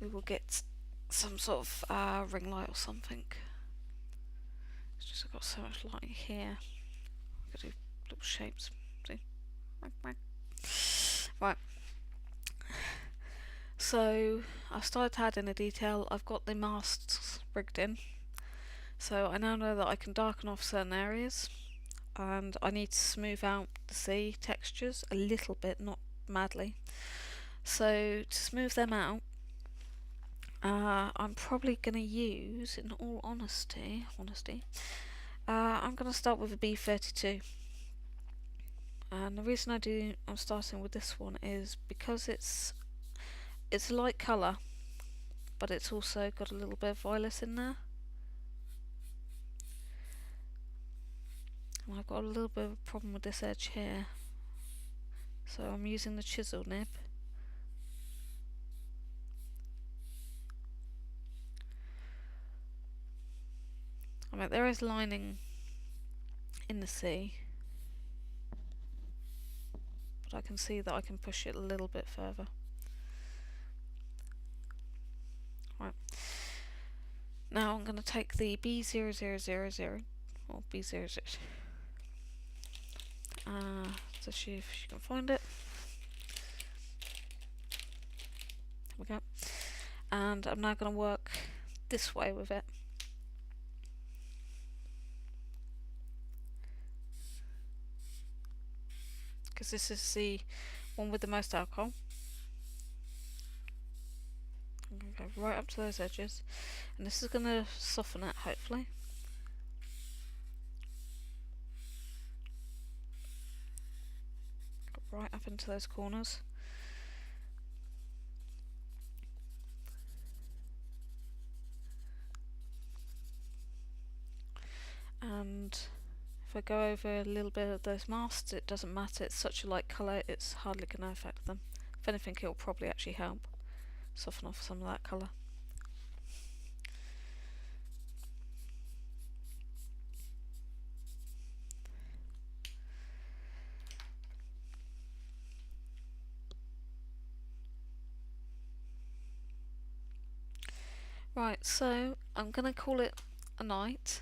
Speaker 1: We will get some sort of ring light or something. It's just I've got so much light here. I've got to do little shapes. See? Right. So I've started to add in a detail. I've got the masts rigged in. So I now know that I can darken off certain areas, and I need to smooth out the sea textures a little bit, not madly. So to smooth them out, I'm probably going to use, in all honesty, I'm going to start with a B32. And the reason I'm starting with this one is because it's a light colour, but it's also got a little bit of violet in there. And I've got a little bit of a problem with this edge here, so I'm using the chisel nib. I mean, there is lining in the sea, but I can see that I can push it a little bit further. Right. Now I'm going to take the B0000 or B00. To see if you can find it. There we go. And I'm now going to work this way with it. Because this is the one with the most alcohol. I'm going to go right up to those edges, and this is going to soften it, hopefully. Go right up into those corners. And if I go over a little bit of those masts, it doesn't matter, it's such a light colour, it's hardly going to affect them. If anything, it will probably actually help soften off some of that colour. Right, so I'm going to call it a night.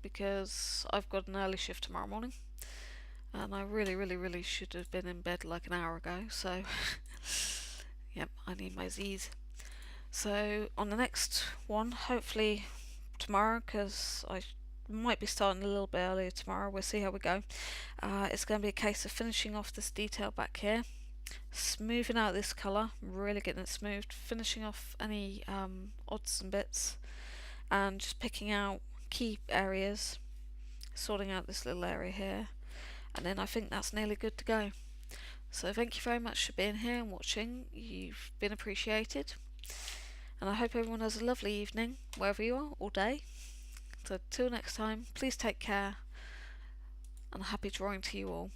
Speaker 1: because I've got an early shift tomorrow morning, and I really should have been in bed like an hour ago, so yep, I need my Z's. So on the next one, hopefully tomorrow, because I might be starting a little bit earlier tomorrow, we'll see how we go. It's going to be a case of finishing off this detail back here, smoothing out this colour, really getting it smoothed, finishing off any odds and bits, and just picking out key areas, sorting out this little area here, and then I think that's nearly good to go. So thank you very much for being here and watching. You've been appreciated, and I hope everyone has a lovely evening wherever you are, or day. So till next time, please take care, and happy drawing to you all.